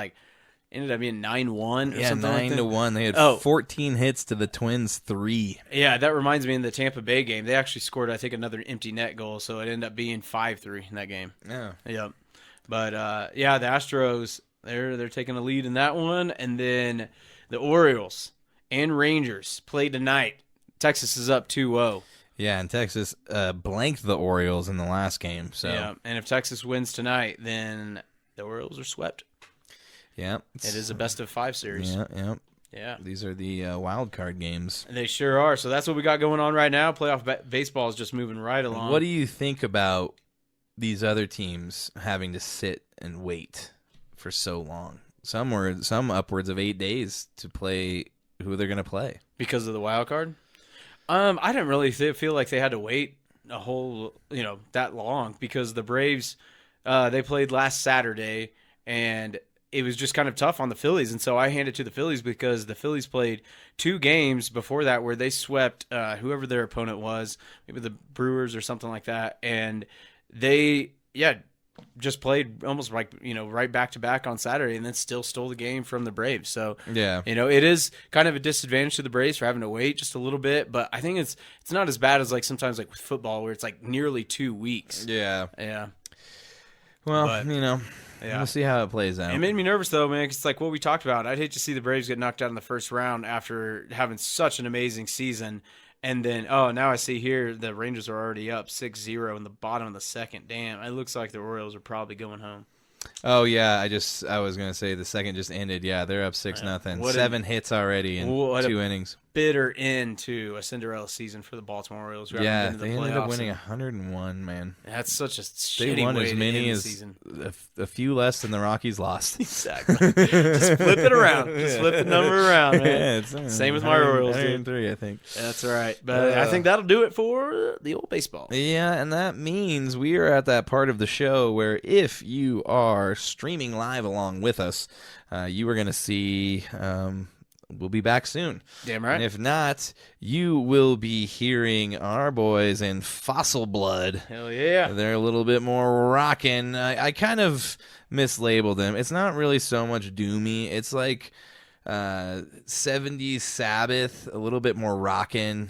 ended up being 9-1 or something like that. 9-1. They had 14 hits to the Twins 3. Yeah, that reminds me in the Tampa Bay game. They actually scored, I think, another empty net goal, so it ended up being 5-3 in that game. Yeah. Yep. But, the Astros, they're taking a lead in that one. And then the Orioles and Rangers play tonight. Texas is up 2-0. Yeah, and Texas blanked the Orioles in the last game. So yeah, and if Texas wins tonight, then the Orioles are swept. Yeah. It is a best-of-5 series. Yeah. These are the wild card games. They sure are. So that's what we got going on right now. Playoff baseball is just moving right along. What do you think about these other teams having to sit and wait for so long? Some upwards of 8 days to play who they're going to play. Because of the wild card? I didn't really feel like they had to wait a whole, that long because the Braves, they played last Saturday, and it was just kind of tough on the Phillies, and so I handed it to the Phillies because the Phillies played 2 games before that where they swept whoever their opponent was, maybe the Brewers or something like that, and they just played almost like, right back to back on Saturday, and then still stole the game from the Braves. So, yeah, it is kind of a disadvantage to the Braves for having to wait just a little bit, but I think it's not as bad as like sometimes like with football where it's like nearly 2 weeks. Yeah. Well, we'll see how it plays out. It made me nervous though, man. 'Cause it's like what we talked about. I'd hate to see the Braves get knocked out in the first round after having such an amazing season. And then, now I see here the Rangers are already up 6-0 in the bottom of the second. Damn, it looks like the Orioles are probably going home. Oh yeah, I was gonna say the second just ended. Yeah, they're up 6-0. 7 hits already in 2 innings. Bitter end to a Cinderella season for the Baltimore Orioles. Yeah, they ended up winning 101. Man, that's such a they shitty won way as to many end the as season. a few less than the Rockies lost. Exactly. Just flip it around. Just flip the number around, man. Yeah, same with my Orioles, dude. 103, I think. That's right. But I think that'll do it for the old baseball. Yeah, and that means we are at that part of the show where if you are streaming live along with us, you are going to see we'll be back soon. Damn right. And if not, you will be hearing our boys in Fossil Blood. Hell yeah. They're a little bit more rockin'. I kind of mislabeled them. It's not really so much doomy. It's like 70s Sabbath, a little bit more rockin'.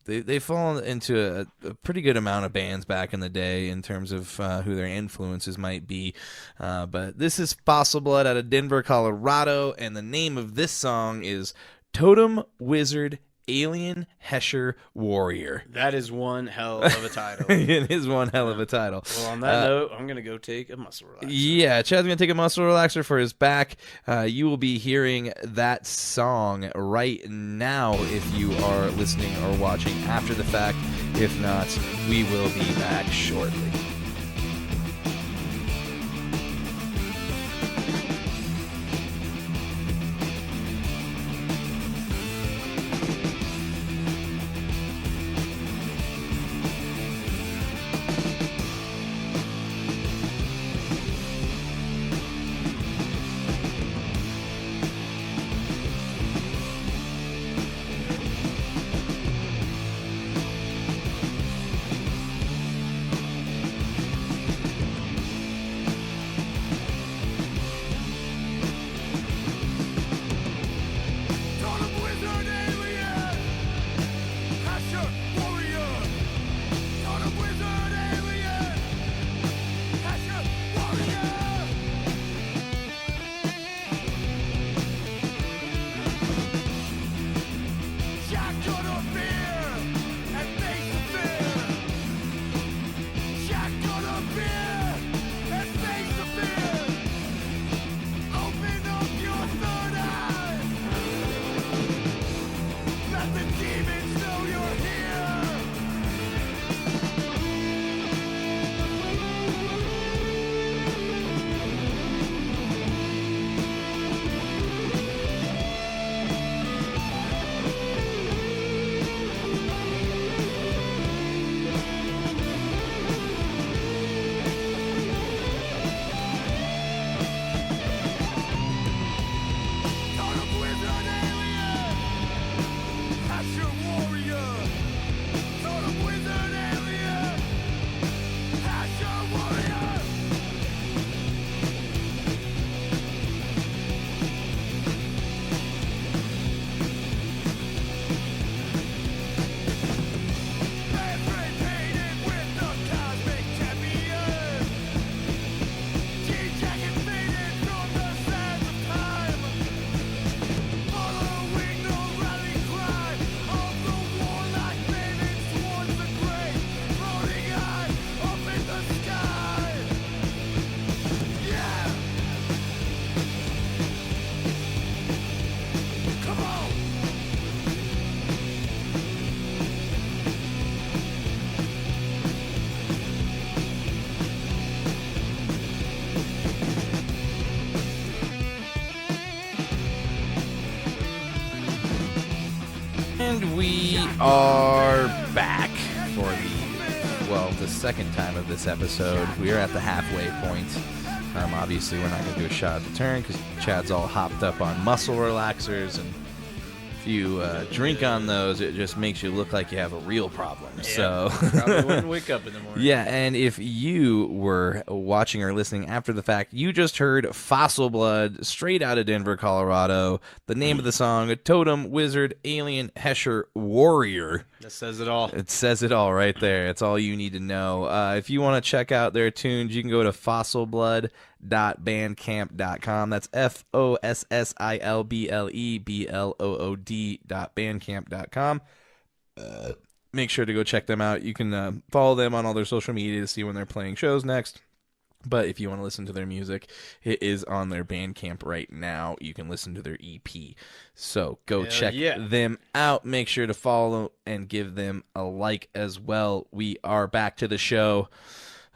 They fall into a pretty good amount of bands back in the day in terms of who their influences might be. But this is Fossil Blood out of Denver, Colorado, and the name of this song is Totem Wizard Alien Hesher Warrior. That is one hell of a title. It is one hell of a title. Well, on that note, I'm going to go take a muscle relaxer. Yeah, Chad's going to take a muscle relaxer for his back. You will be hearing that song right now if you are listening or watching after the fact. If not, we will be back shortly. And we are back for the second time of this episode. We are at the halfway point. Obviously, we're not going to do a shot at the turn because Chad's all hopped up on muscle relaxers and if you drink on those, it just makes you look like you have a real problem. Yeah. So Probably wouldn't wake up in the morning. yeah, and if you were watching or listening after the fact, you just heard Fossil Blood straight out of Denver, Colorado. The name of the song, Totem, Wizard, Alien, Hesher, Warrior. That says it all. It says it all right there. It's all you need to know. If you want to check out their tunes, you can go to fossilblood.bandcamp.com. That's FOSSILBLEBLOOD.bandcamp.com. Make sure to go check them out. You can follow them on all their social media to see when they're playing shows next. But if you want to listen to their music, it is on their Bandcamp right now. You can listen to their EP. So go check them out. Make sure to follow and give them a like as well. We are back to the show.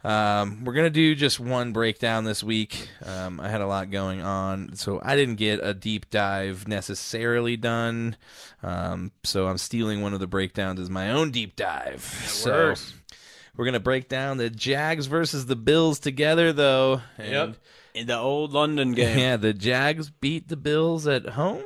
We're going to do just one breakdown this week. I had a lot going on, so I didn't get a deep dive necessarily done. So I'm stealing one of the breakdowns as my own deep dive. We're going to break down the Jags versus the Bills together, though. Yep. In the old London game. Yeah, the Jags beat the Bills at home.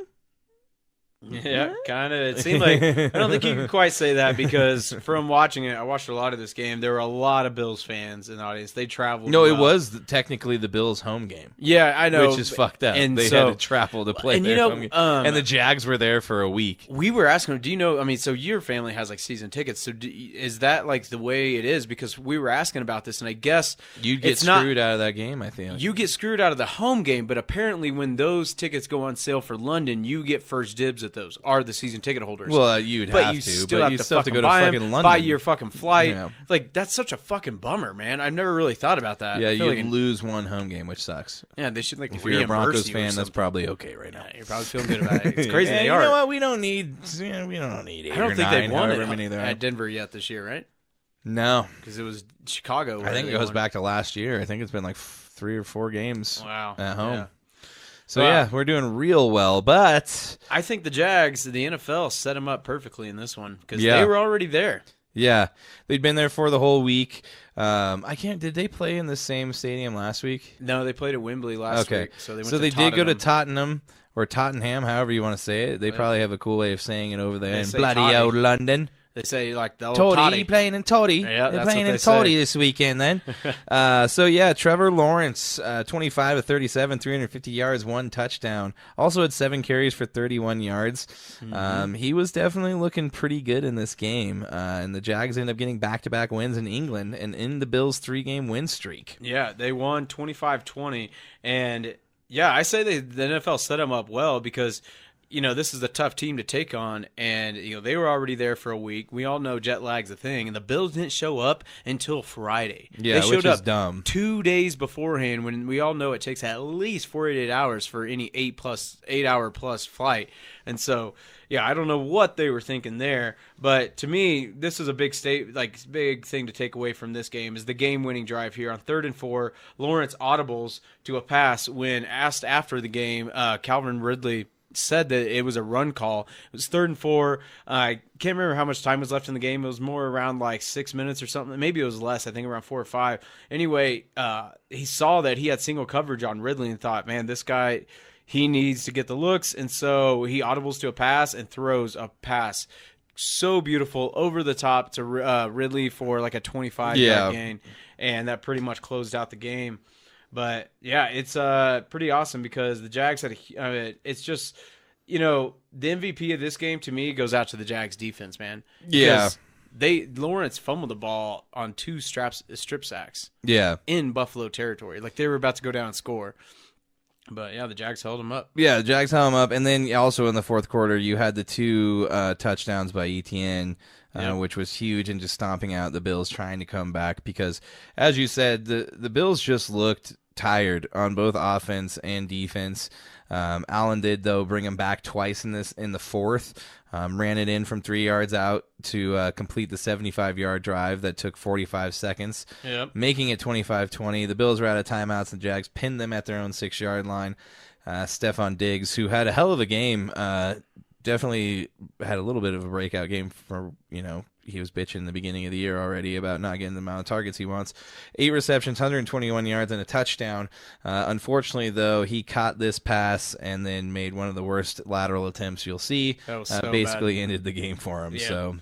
Yeah, kind of. It seemed like, I don't think you can quite say that because from watching it, I watched a lot of this game. There were a lot of Bills fans in the audience. They traveled. No, it was technically the Bills' home game. Yeah, I know. Which is fucked up. And they had to travel to play their home game. And the Jags were there for a week. We were asking them, do you know, I mean, so your family has like season tickets. So is that like the way it is? Because we were asking about this, and I guess you'd get screwed out of that game, I think. You get screwed out of the home game, but apparently when those tickets go on sale for London, you get first dibs at those, are the season ticket holders. Well, you'd have to, still but have you still have to go to buy fucking London. Buy your fucking flight. Yeah. Like, that's such a fucking bummer, man. I've never really thought about that. Yeah, you lose one home game, which sucks. Yeah, they should, like, if you're a Broncos fan, that's probably okay right now. Yeah, you're probably feeling good about it. It's crazy they are. You know what? We don't need 8 I don't think they've won it many at Denver yet this year, right? No. Because it was Chicago. I think it goes back to last year. I think it's been like 3 or 4 games at home. Yeah. So, yeah, we're doing real well, but I think the Jags, the NFL, set them up perfectly in this one because they were already there. Yeah, they'd been there for the whole week. Did they play in the same stadium last week? No, they played at Wembley last week. So they did go to Tottenham or Tottenham, however you want to say it. They probably have a cool way of saying it over there in bloody old London. They say like the old Toddy playing in Toddy. Yeah, they're playing in Toddy this weekend then. Trevor Lawrence, 25 of 37, 350 yards, 1 touchdown. Also had 7 carries for 31 yards. He was definitely looking pretty good in this game. And the Jags ended up getting back-to-back wins in England and in the Bills' 3-game win streak. Yeah, they won 25-20. And, yeah, I say the NFL set them up well because – this is a tough team to take on, and they were already there for a week. We all know jet lag's a thing, and the Bills didn't show up until Friday. Yeah, they showed which is up dumb. 2 days beforehand, when we all know it takes at least 48 hours for any 8-hour plus flight. And so, yeah, I don't know what they were thinking there, but to me, this is a big big thing to take away from this game is the game-winning drive here on 3rd and 4. Lawrence audibles to a pass when asked after the game. Calvin Ridley said that it was a run call. It was 3rd and 4. I can't remember how much time was left in the game. It was more around like 6 minutes or something. Maybe it was less. I think around 4 or 5. Anyway, he saw that he had single coverage on Ridley and thought, man, this guy, he needs to get the looks. And so he audibles to a pass and throws a pass. So beautiful over the top to Ridley for like a 25-yard gain. And that pretty much closed out the game. But, yeah, it's pretty awesome because the Jags had it's just, the MVP of this game to me goes out to the Jags defense, man. Yeah. Lawrence fumbled the ball on 2 strip sacks. Yeah. In Buffalo territory. Like, they were about to go down and score. But, yeah, the Jags held them up. Yeah, the Jags held them up. And then also in the 4th quarter, you had the 2 touchdowns by Etienne. Which was huge, and just stomping out the Bills trying to come back because, as you said, the Bills just looked tired on both offense and defense. Allen did, though, bring him back twice in the 4th. Ran it in from 3 yards out to complete the 75-yard drive that took 45 seconds, making it 25-20. The Bills were out of timeouts, and the Jags pinned them at their own 6-yard line. Stephon Diggs, who had a hell of a game, definitely had a little bit of a breakout game for, he was bitching in the beginning of the year already about not getting the amount of targets he wants. 8 receptions, 121 yards, and a touchdown. Unfortunately, though, he caught this pass and then made one of the worst lateral attempts you'll see. That was so basically bad. ended the game for him. Yeah. So.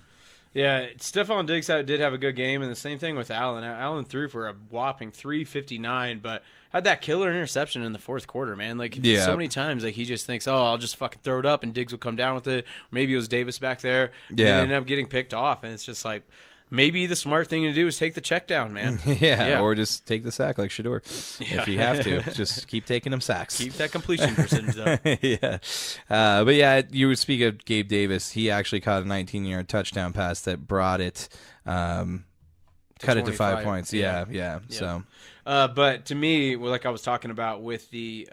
Yeah, Stephon Diggs did have a good game, and the same thing with Allen. Allen threw for a whopping 359, but had that killer interception in the fourth quarter, man. Like, so many times, like, he just thinks, oh, I'll just fucking throw it up, and Diggs will come down with it. Maybe it was Davis back there. Yeah. And ended up getting picked off, and it's just like, maybe the smart thing to do is take the check down, man. Yeah, or just take the sack like Shador. If you have to, just keep taking them sacks. Keep that completion percentage up. Yeah. But yeah, you would speak of Gabe Davis. He actually caught a 19-yard touchdown pass that brought it, cut it to 5 points. Yeah. So, but to me, like I was talking about with the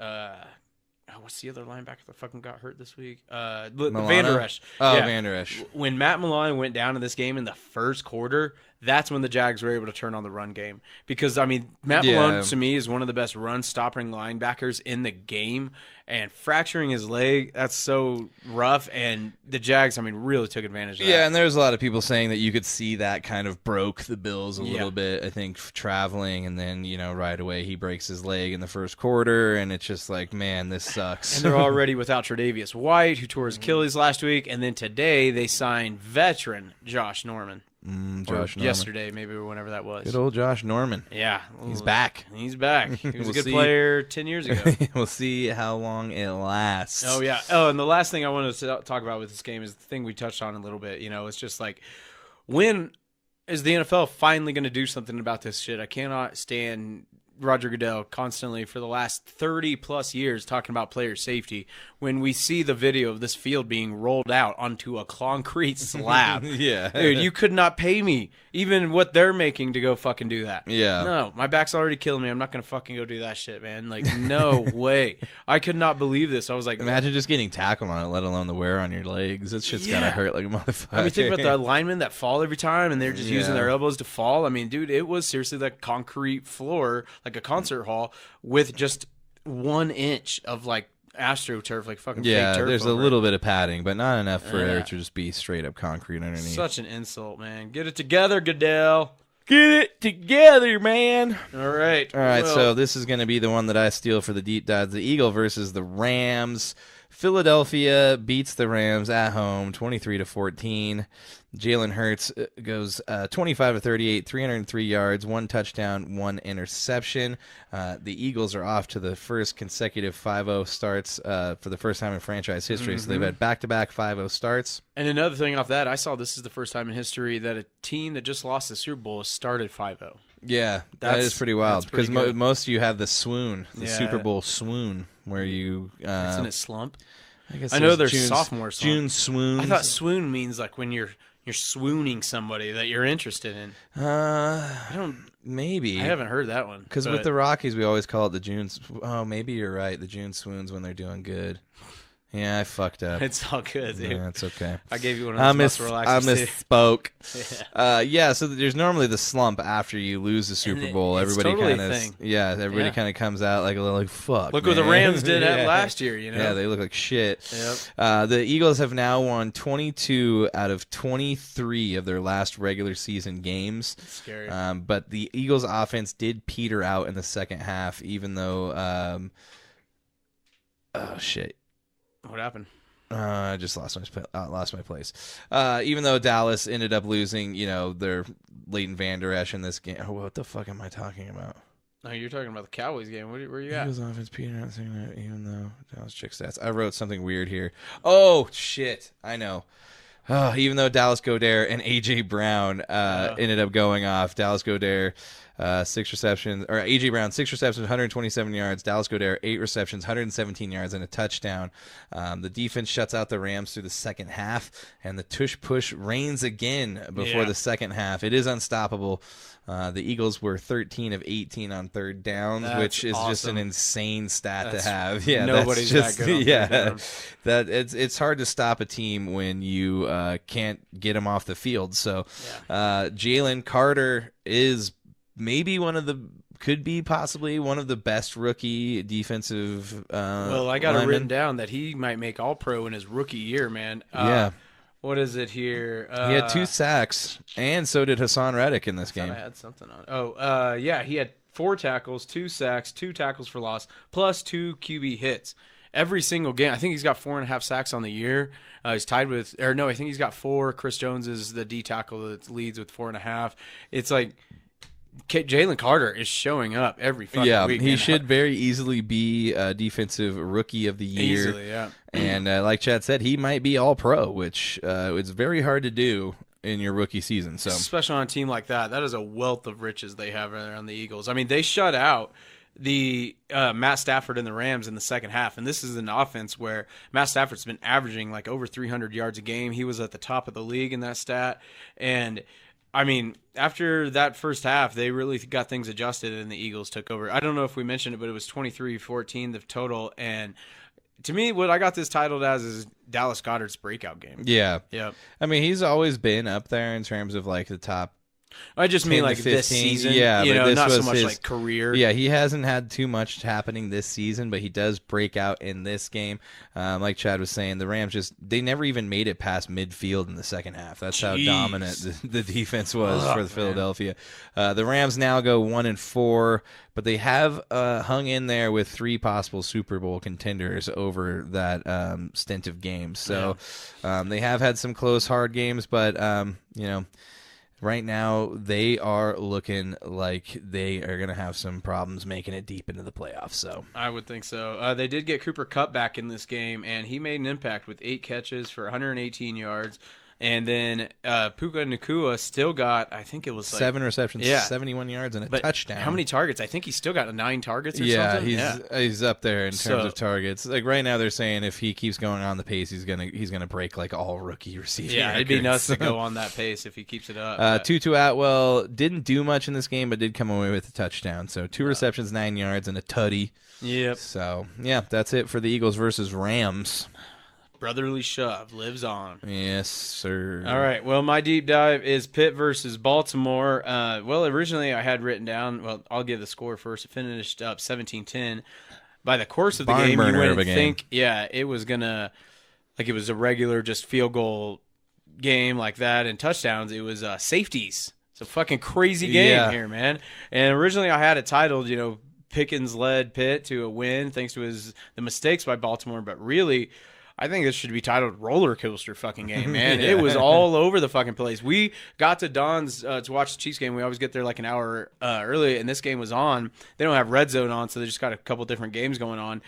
what's the other linebacker that fucking got hurt this week? Van Der Esch. Oh, yeah. Van Der Esch. When Matt Milano went down in this game in the first quarter, that's when the Jags were able to turn on the run game. Because, I mean, Matt Milano, to me, is one of the best run-stopping linebackers in the game. And fracturing his leg, that's so rough. And the Jags, I mean, really took advantage of that. Yeah, and there's a lot of people saying that you could see that kind of broke the Bills a little bit, I think, traveling. And then, right away he breaks his leg in the first quarter. And it's just like, man, this sucks. And they're already without Tre'Davious White, who tore his Achilles last week. And then today they signed veteran Josh Norman. Josh Norman. Yesterday, maybe, or whenever that was. Good old Josh Norman. Yeah. He's back. He's back. He was We'll a good see. player 10 years ago. We'll see how long it lasts. Oh, yeah. Oh, and the last thing I wanted to talk about with this game is the thing we touched on a little bit. It's just like, when is the NFL finally going to do something about this shit? I cannot stand Roger Goodell constantly for the last 30-plus years talking about player safety when we see the video of this field being rolled out onto a concrete slab. Yeah. Dude, you could not pay me even what they're making to go fucking do that. Yeah. No, my back's already killing me. I'm not going to fucking go do that shit, man. Like, no way. I could not believe this. I was like, imagine just getting tackled on it, let alone the wear on your legs. That shit's gotta hurt like a motherfucker. I mean, think about the linemen that fall every time, and they're just using their elbows to fall. I mean, dude, it was seriously that concrete floor, like a concert hall, with just 1 inch of, like, AstroTurf, like fucking fake turf. There's a over little it. bit of padding, but not enough for it to just be straight up concrete underneath. Such an insult, man. Get it together, Goodell. Get it together, man. All right. So this is going to be the one that I steal for the deep dives. The Eagle versus the Rams. Philadelphia beats the Rams at home 23-14. Jalen Hurts goes 25 of 38, 303 yards, 1 touchdown, 1 interception. The Eagles are off to the first consecutive 5-0 starts for the first time in franchise history. So they've had back-to-back 5-0 starts. And another thing off that, I saw this is the first time in history that a team that just lost the Super Bowl has started 5-0. Yeah, that is pretty wild because good. most of you have the swoon, the Super Bowl swoon, where you Isn't it slump? I guess I know there's June's, sophomore slump. June swoon. I thought swoon means like when you're swooning somebody that you're interested in. Maybe I haven't heard that one. Because with the Rockies, we always call it the June. Oh, maybe you're right. The June swoons when they're doing good. Yeah, I fucked up. It's all good, dude. Yeah, it's okay. I gave you one of those muscle relaxers, I misspoke. So there's normally the slump after you lose the Super Bowl. Everybody totally kind of everybody kind of comes out like a little like fuck. Look what the Rams did last year. Yeah, they look like shit. Yep. The Eagles have now won 22 out of 23 of their last regular season games. That's scary. But the Eagles offense did peter out in the second half, even though oh shit. What happened? I just lost my place. Even though Dallas ended up losing, their Leighton Van Der Esch in this game. Oh, what the fuck am I talking about? No, you're talking about the Cowboys game. Where are you at? Eagles offense peter out, even though Dallas check stats. I wrote something weird here. Oh shit! I know. Even though Dallas Goedert and AJ Brown ended up going off, Dallas Goedert 6 receptions, or AJ Brown 6 receptions, 127 yards. Dallas Goedert 8 receptions, 117 yards, and a touchdown. The defense shuts out the Rams through the second half, and the tush push reigns again before the second half. It is unstoppable. The Eagles were 13 of 18 on third downs, which is just an insane stat to have. Yeah, nobody's that's just, that good on third down. That it's hard to stop a team when you can't get them off the field. So Jalen Carter is maybe possibly one of the best rookie defensive well, I got it written down that he might make All-Pro in his rookie year, man. What is it here? He had 2 sacks, and so did Hassan Reddick in this I game. had something on. Yeah, he had 4 tackles, 2 sacks, 2 tackles for loss, plus 2 QB hits. Every single game. I think he's got 4.5 sacks on the year. He's tied with, or no, I think he's got 4. Chris Jones is the D tackle that leads with 4.5. It's like Jalen Carter is showing up every fucking week. He should very easily be defensive rookie of the year. Easily, yeah. And like Chad said, he might be all pro, which it's very hard to do in your rookie season. So especially on a team like that, that is a wealth of riches they have there on the Eagles. I mean, they shut out the Matt Stafford and the Rams in the second half, and this is an offense where Matt Stafford's been averaging like over 300 yards a game. He was at the top of the league in that stat, and I mean, after that first half, they really got things adjusted, and the Eagles took over. I don't know if we mentioned it, but it was 23-14 the total, and to me, what I got this titled as is Dallas Goedert's breakout game. yeah. Yep. I mean, he's always been up there in terms of like the top. I just 10 mean to like this 15. season, Yeah, you but know, this not so was much his- like career. Yeah, he hasn't had too much happening this season, but he does break out in this game. Like Chad was saying, the Rams they never even made it past midfield in the second half. That's how Jeez. dominant the defense was for man. Philadelphia. The Rams now go 1-4, but they have hung in there with 3 possible Super Bowl contenders over that stint of games. So they have had some close, hard games, but you know. Right now, they are looking like they are going to have some problems making it deep into the playoffs. So I would think so. They did get Cooper Kupp back in this game, and he made an impact with 8 catches for 118 yards. And then Puka Nacua still got, I think it was like 7 receptions, Yeah. 71 yards, and a but touchdown. How many targets? I think he still got 9 targets or Yeah, something. he's up there in terms So- of targets. Like right now, they're saying if he keeps going on the pace, he's gonna break like all rookie receiving. Yeah, it'd be nuts to records. go on that pace if he keeps it up. but- Tutu Atwell didn't do much in this game, but did come away with a touchdown. So 2 receptions, 9 yards, and a tutty. Yep. So yeah, that's it for the Eagles versus Rams. Brotherly shove lives on. Yes, sir. All right. Well, my deep dive is Pitt versus Baltimore. Well, originally I had written down, well, I'll give the score first. It finished up 17-10. By the course of the Barn game, you burner of wouldn't a game. think, yeah, it was going to, like it was a regular just field goal game like that and touchdowns. It was safeties. It's a fucking crazy game here, man. And originally I had it titled, you know, Pickens led Pitt to a win thanks to the mistakes by Baltimore, but really I think this should be titled roller coaster fucking game, man. Yeah. It was all over the fucking place. We got to Don's to watch the Chiefs game. We always get there like an hour early, and this game was on. They don't have Red Zone on, so they just got a couple different games going on.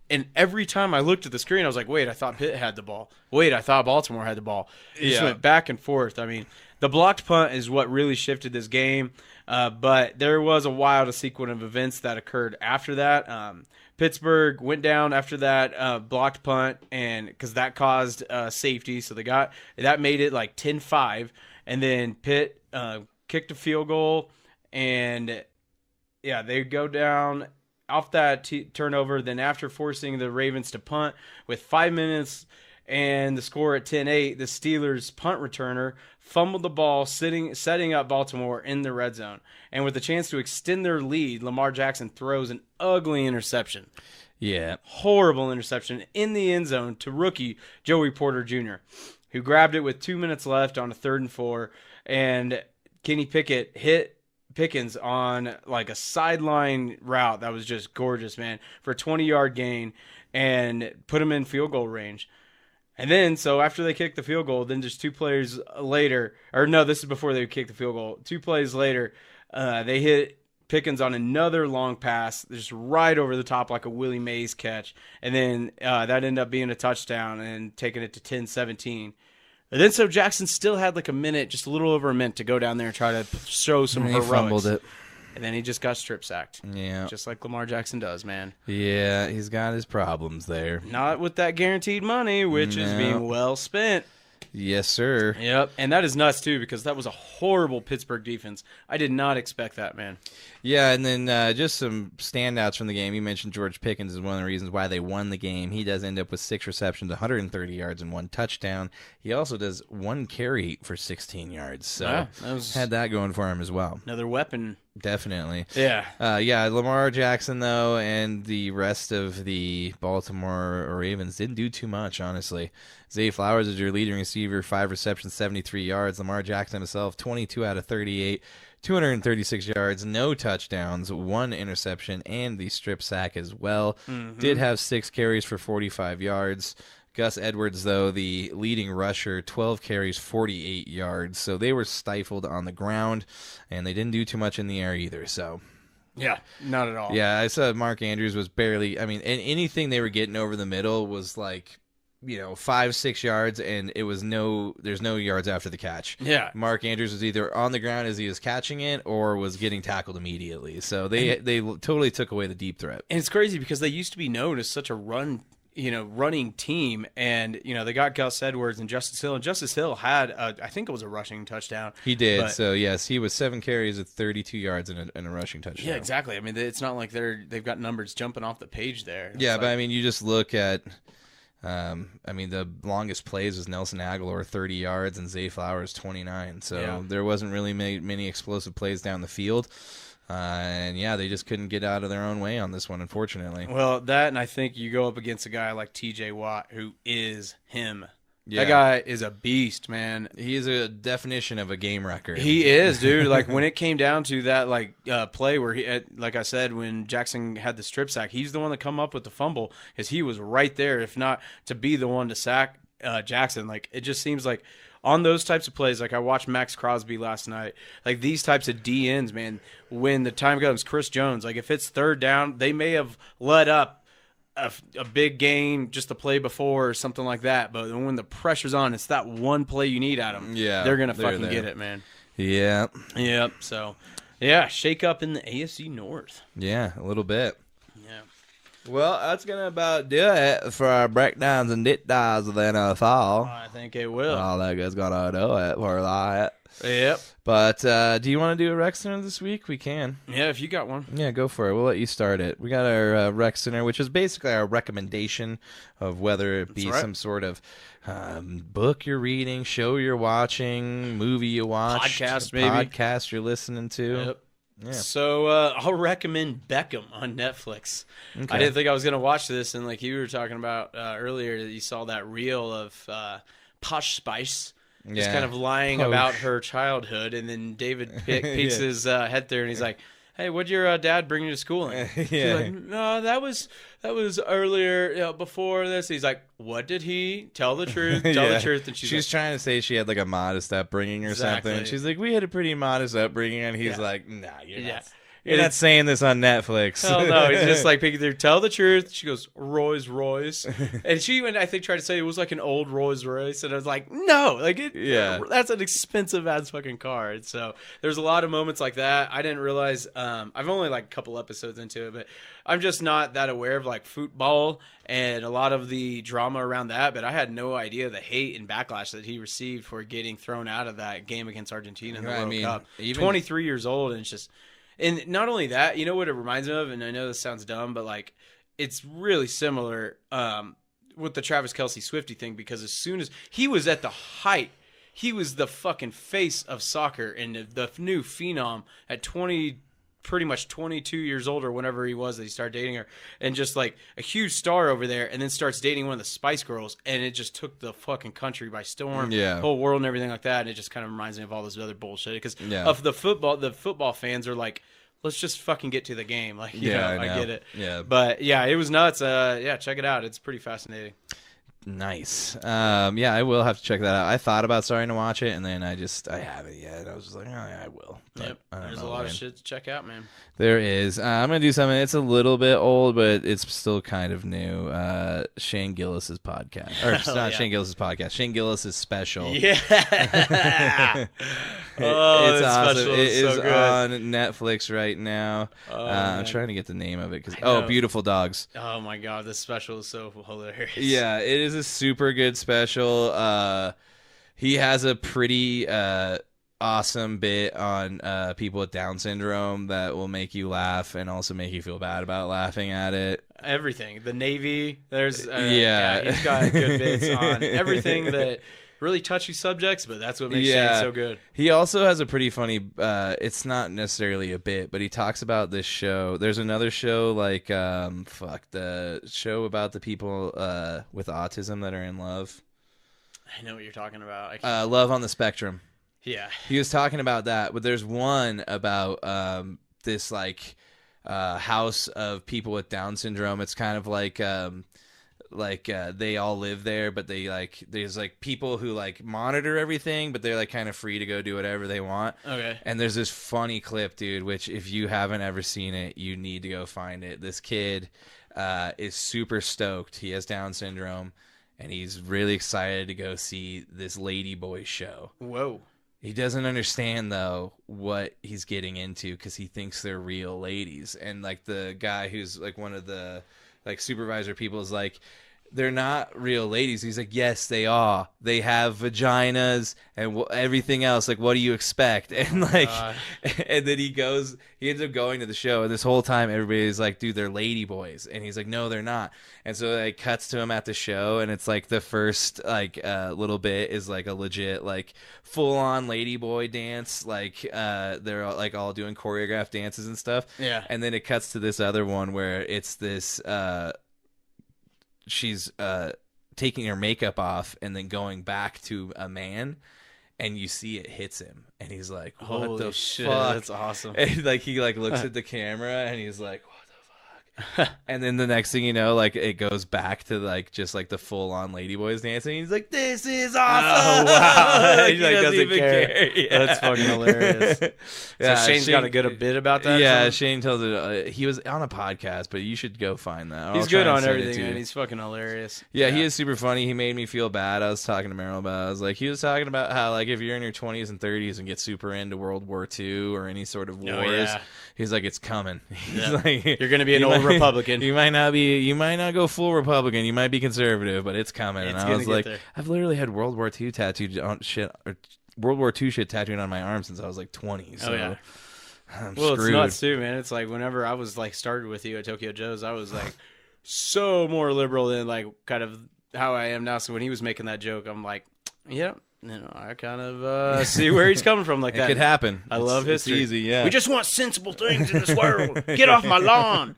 And every time I looked at the screen, I was like, wait, I thought Pitt had the ball. Wait, I thought Baltimore had the ball. It just went back and forth. I mean, the blocked punt is what really shifted this game, but there was a wild sequence of events that occurred after that. Pittsburgh went down after that blocked punt, and because that caused safety, so that made it like 10-5, and then Pitt kicked a field goal, and yeah, they go down off that turnover. Then after forcing the Ravens to punt with 5 minutes and the score at 10-8, the Steelers punt returner fumbled the ball, setting up Baltimore in the red zone. And with a chance to extend their lead, Lamar Jackson throws an ugly interception. Yeah. Horrible interception in the end zone to rookie Joey Porter Jr., who grabbed it with 2 minutes left on a 3rd and 4. And Kenny Pickett hit Pickens on like a sideline route that was just gorgeous, man, for a 20-yard gain and put him in field goal range. And then, so after they kicked the field goal, then just 2 plays later, or no, this is before they kicked the field goal. 2 plays later, they hit Pickens on another long pass, just right over the top like a Willie Mays catch. And then that ended up being a touchdown and taking it to 10-17. And then so Jackson still had like a minute, just a little over a minute to go down there and try to show some He heroics. fumbled it. And then he just got strip sacked. Yeah. Just like Lamar Jackson does, man. Yeah, he's got his problems there. Not with that guaranteed money, which is No. being well spent. Yes, sir. Yep. And that is nuts, too, because that was a horrible Pittsburgh defense. I did not expect that, man. Yeah, and then just some standouts from the game. You mentioned George Pickens is one of the reasons why they won the game. He does end up with 6 receptions, 130 yards, and 1 touchdown. He also does 1 carry for 16 yards. So Yeah, that was had that going for him as well. another weapon Definitely. Yeah. Lamar Jackson, though, and the rest of the Baltimore Ravens didn't do too much, honestly. Zay Flowers is your leading receiver, 5 receptions, 73 yards. Lamar Jackson himself, 22 out of 38, 236 yards, no touchdowns, 1 interception, and the strip sack as well. Did have 6 carries for 45 yards. Gus Edwards, though, the leading rusher, 12 carries, 48 yards. So they were stifled on the ground, and they didn't do too much in the air either. So, Yeah, not at all. yeah, I saw Mark Andrews was barely, and anything they were getting over the middle was 5-6 yards, and there's no yards after the catch. Yeah. Mark Andrews was either on the ground as he was catching it or was getting tackled immediately. So they totally took away the deep threat. And it's crazy because they used to be known as such a running team, and they got Gus Edwards and Justice Hill, and Justice Hill had I think it was a rushing touchdown. He did. So yes, he was 7 carries at 32 yards and a rushing touchdown. Yeah, exactly. I mean, it's not like they've got numbers jumping off the page there. Yeah, but you just look at the longest plays was Nelson Aguilar, 30 yards, and Zay Flowers, 29. So there wasn't really many explosive plays down the field. They just couldn't get out of their own way on this one, unfortunately. Well, that, and I think you go up against a guy like TJ Watt, who is him. Yeah. That guy is a beast, man. He is a definition of a game wrecker. He is, dude. Like, when it came down to that, play where he, like I said, when Jackson had the strip sack, he's the one that come up with the fumble, because he was right there, if not to be the one to sack Jackson. Like, it just seems like on those types of plays, like I watched Max Crosby last night, like these types of DNs, man, when the time comes, Chris Jones, like if it's third down, they may have let up a big gain just the play before or something like that, but when the pressure's on, it's that one play you need at them. Yeah, they're gonna fucking get it, man. Yeah. Yep. So, yeah, shake up in the AFC North. Yeah, a little bit. Yeah. Well, that's gonna about do it for our breakdowns and details of the NFL. I think it will. All that is gonna do it for that. Yep. But do you want to do a rec center this week? We can. Yeah, if you got one. Yeah, go for it. We'll let you start it. We got our rec center, which is basically our recommendation of whether it be some sort of book you're reading, show you're watching, movie you watch, podcast maybe, podcast you're listening to. Yep. Yeah. So I'll recommend Beckham on Netflix. Okay. I didn't think I was gonna watch this, and like you were talking about earlier, that you saw that reel of Posh Spice. Just kind of lying about her childhood, and then David peeks his head there, and he's like, "Hey, what'd your dad bring you to school in?" She's like, "No, that was earlier, before this." He's like, "What did he tell the truth? Tell the truth." And she's like, trying to say she had like a modest upbringing or something. She's like, "We had a pretty modest upbringing," and he's like, "Nah, you're not." You're not saying this on Netflix. Hell no. He's just like, tell the truth. She goes, Rolls Royce. And she even, I think, tried to say it was like an old Rolls Royce. And I was like, no. That's an expensive ass fucking car. And so there's a lot of moments like that. I didn't realize, I've only like a couple episodes into it, but I'm just not that aware of like football and a lot of the drama around that. But I had no idea the hate and backlash that he received for getting thrown out of that game against Argentina in the World Cup. 23 years old, and it's just... And not only that, you know what it reminds me of? And I know this sounds dumb, but like it's really similar with the Travis Kelce Swiftie thing, because as soon as he was at the height, he was the fucking face of soccer and the new phenom at pretty much 22 years old or whenever he was that he started dating her, and just like a huge star over there, and then starts dating one of the Spice Girls, and it just took the fucking country by storm, the whole world and everything like that. And it just kind of reminds me of all this other bullshit, because of the football fans are like, let's just fucking get to the game. Like, I get it. Yeah. But yeah, it was nuts. Check it out. It's pretty fascinating. Nice. I will have to check that out. I thought about starting to watch it, and then I haven't yet. I was just like, oh, yeah, I will. Yep. There's a lot of shit to check out, man. There is. I'm going to do something. It's a little bit old, but it's still kind of new. Shane Gillis's podcast. Or it's not Shane Gillis's podcast. Shane Gillis's special. Yeah. It's awesome. It is so on Netflix right now. I'm trying to get the name of it. Beautiful Dogs. Oh, my God. This special is so hilarious. Yeah, it is a super good special. He has a pretty awesome bit on people with Down syndrome that will make you laugh and also make you feel bad about laughing at it. Everything. The Navy. There's he's got good bits on everything that really touchy subjects, but that's what makes Shane so good. He also has a pretty funny, it's not necessarily a bit, but he talks about this show. There's another show like, the show about the people with autism that are in love. I know what you're talking about. Love on the Spectrum. Yeah. He was talking about that, but there's one about this like house of people with Down syndrome. It's kind of like they all live there, but there's like people who like monitor everything, but they're like kind of free to go do whatever they want. Okay. And there's this funny clip, dude, which if you haven't ever seen it, you need to go find it. This kid is super stoked. He has Down syndrome, and he's really excited to go see this Ladyboy show. Whoa. He doesn't understand, though, what he's getting into because he thinks they're real ladies. And, like, the guy who's, like, one of the, like, supervisor people is like, they're not real ladies. He's like, yes, they are. They have vaginas and everything else. Like, what do you expect? And, like, and then he ends up going to the show. And this whole time, everybody's like, dude, they're lady boys. And he's like, no, they're not. And so it cuts to him at the show. And it's like the first, like, little bit is like a legit, like, full on lady boy dance. Like, they're all, like all doing choreographed dances and stuff. Yeah. And then it cuts to this other one where it's this, she's taking her makeup off and then going back to a man, and you see it hits him, and he's like, what Holy the shit, fuck? that's awesome. And like he like looks at the camera and he's like, what the fuck? And then the next thing you know, like it goes back to like just like the full on ladyboys dancing. He's like, this is awesome. Oh wow. Like, he doesn't even care. Yeah. That's fucking hilarious. Yeah, so Shane's got a good bit about that. Yeah, Shane tells it. He was on a podcast, but you should go find that. He's I'll try good and on send it everything, to you. man. He's fucking hilarious. Yeah, he is super funny. He made me feel bad. I was talking to Meryl about it. I was like, he was talking about how, like, if you're in your 20s and 30s and get super into World War II or any sort of wars, he's like, it's coming. He's like, you're going to be an old Republican. You might not go full Republican. You might be conservative, but it's coming. It's and I was like, there. I've literally had World War II tattooed on shit, or World War II shit tattooed on my arm since I was like 20. So I'm well, screwed. It's nuts too, man. It's like whenever I was like started with you at Tokyo Joe's, I was like so more liberal than like kind of how I am now. So when he was making that joke, I'm like, yeah, you know, I kind of see where he's coming from like It that. could happen. I love history. It's easy, yeah. We just want sensible things in this world. Get off my lawn.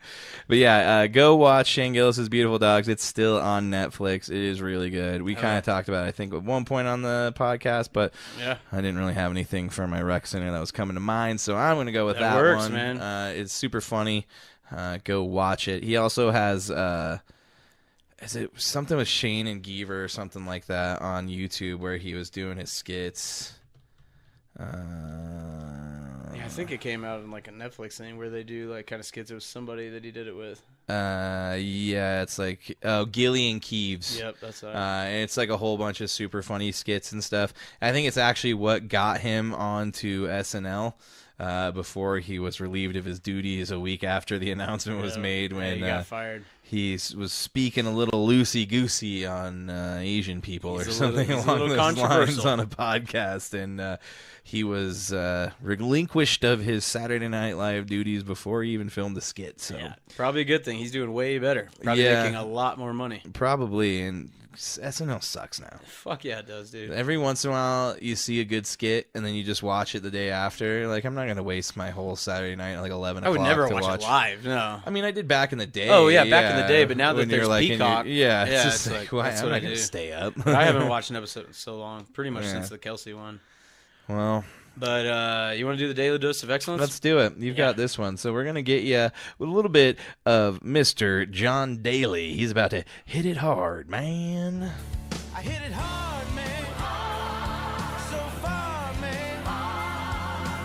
But yeah, go watch Shane Gillis's Beautiful Dogs. It's still on Netflix. It is really good. We kind of talked about it, I think, at one point on the podcast, but I didn't really have anything for my rec center that was coming to mind, so I'm going to go with that works, one. man. It's super funny. Go watch it. He also has... is it something with Shane and Geever or something like that on YouTube where he was doing his skits? Yeah, I think it came out in like a Netflix thing where they do like kind of skits. It was somebody that he did it with. Yeah, it's like Gillian Keeves. Yep, that's right. And it's like a whole bunch of super funny skits and stuff. I think it's actually what got him onto SNL. Before he was relieved of his duties a week after the announcement was made when he got fired. He was speaking a little loosey-goosey on Asian people or something along those lines on a podcast, and he was relinquished of his Saturday Night Live duties before he even filmed the skit. So probably a good thing. He's doing way better. Probably making a lot more money. Probably, and SNL sucks now. Fuck yeah, it does, dude. Every once in a while, you see a good skit, and then you just watch it the day after. Like, I'm not going to waste my whole Saturday night at like 11 o'clock I would never to watch it live, no. I mean, I did back in the day. Oh, yeah, back in the day, but now that when there's you're, like, Peacock. it's just like, why, that's I'm what I not going do. to stay up. I haven't watched an episode in so long, pretty much since the Kelsey one. Well... But you want to do the Daily Dose of Excellence? Let's do it. You've got this one. So we're going to get you with a little bit of Mr. John Daly. He's about to hit it hard, man. I hit it hard, man. So far, man.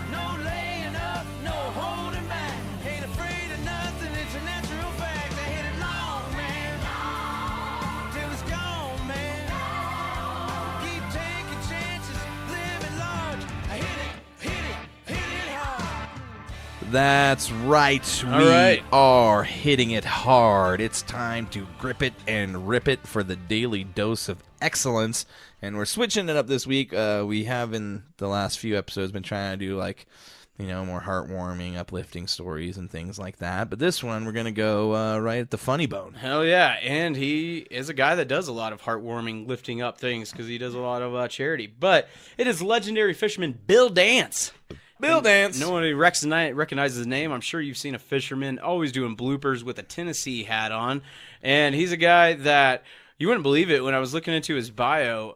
No laying up, no holding back. Ain't afraid of nothing, it's a natural fact. I hit it long, man. Till it's gone, man. Keep taking chances, living large. I hit it hard. That's right. We are hitting it hard. It's time to grip it and rip it for the Daily Dose of Excellence. And we're switching it up this week. We have in the last few episodes been trying to do like more heartwarming, uplifting stories and things like that. But this one, we're going to go right at the funny bone. Hell yeah. And he is a guy that does a lot of heartwarming, lifting up things because he does a lot of charity. But it is legendary fisherman Bill Dance. Bill Dance. No one recognizes his name. I'm sure you've seen a fisherman always doing bloopers with a Tennessee hat on. And he's a guy that, you wouldn't believe it, when I was looking into his bio,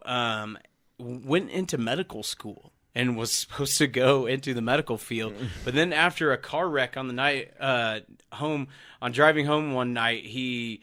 went into medical school and was supposed to go into the medical field. But then after a car wreck on the night driving home one night, he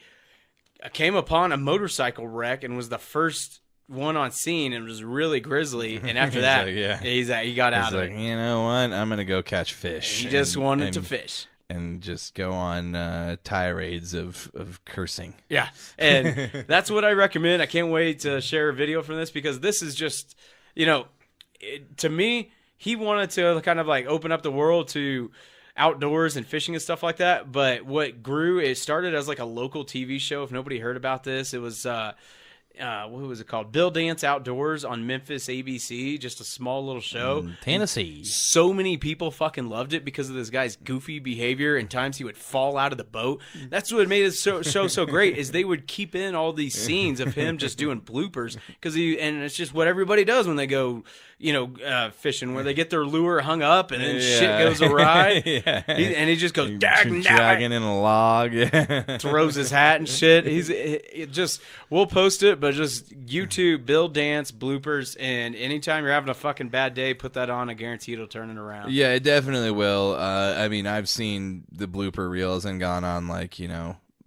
came upon a motorcycle wreck and was the first one on scene and was really grisly. And after that, he got out of it. You know what? I'm going to go catch fish. He just wanted to fish. And just go on tirades of cursing. Yeah, and that's what I recommend. I can't wait to share a video from this because this is just, to me, he wanted to kind of like open up the world to outdoors and fishing and stuff like that. But what grew, it started as like a local TV show. If nobody heard about this, it was what was it called? Bill Dance Outdoors on Memphis ABC, just a small little show. Tennessee. So many people fucking loved it because of this guy's goofy behavior and times he would fall out of the boat. That's what made his show so great is they would keep in all these scenes of him just doing bloopers and it's just what everybody does when they go, fishing, where they get their lure hung up and then shit goes awry. And he just goes dragging in a log, throws his hat and shit. We'll post it, but just YouTube Bill Dance bloopers, and anytime you're having a fucking bad day, put that on. I guarantee it'll turn it around. Yeah, it definitely will. I mean, I've seen the blooper reels and gone on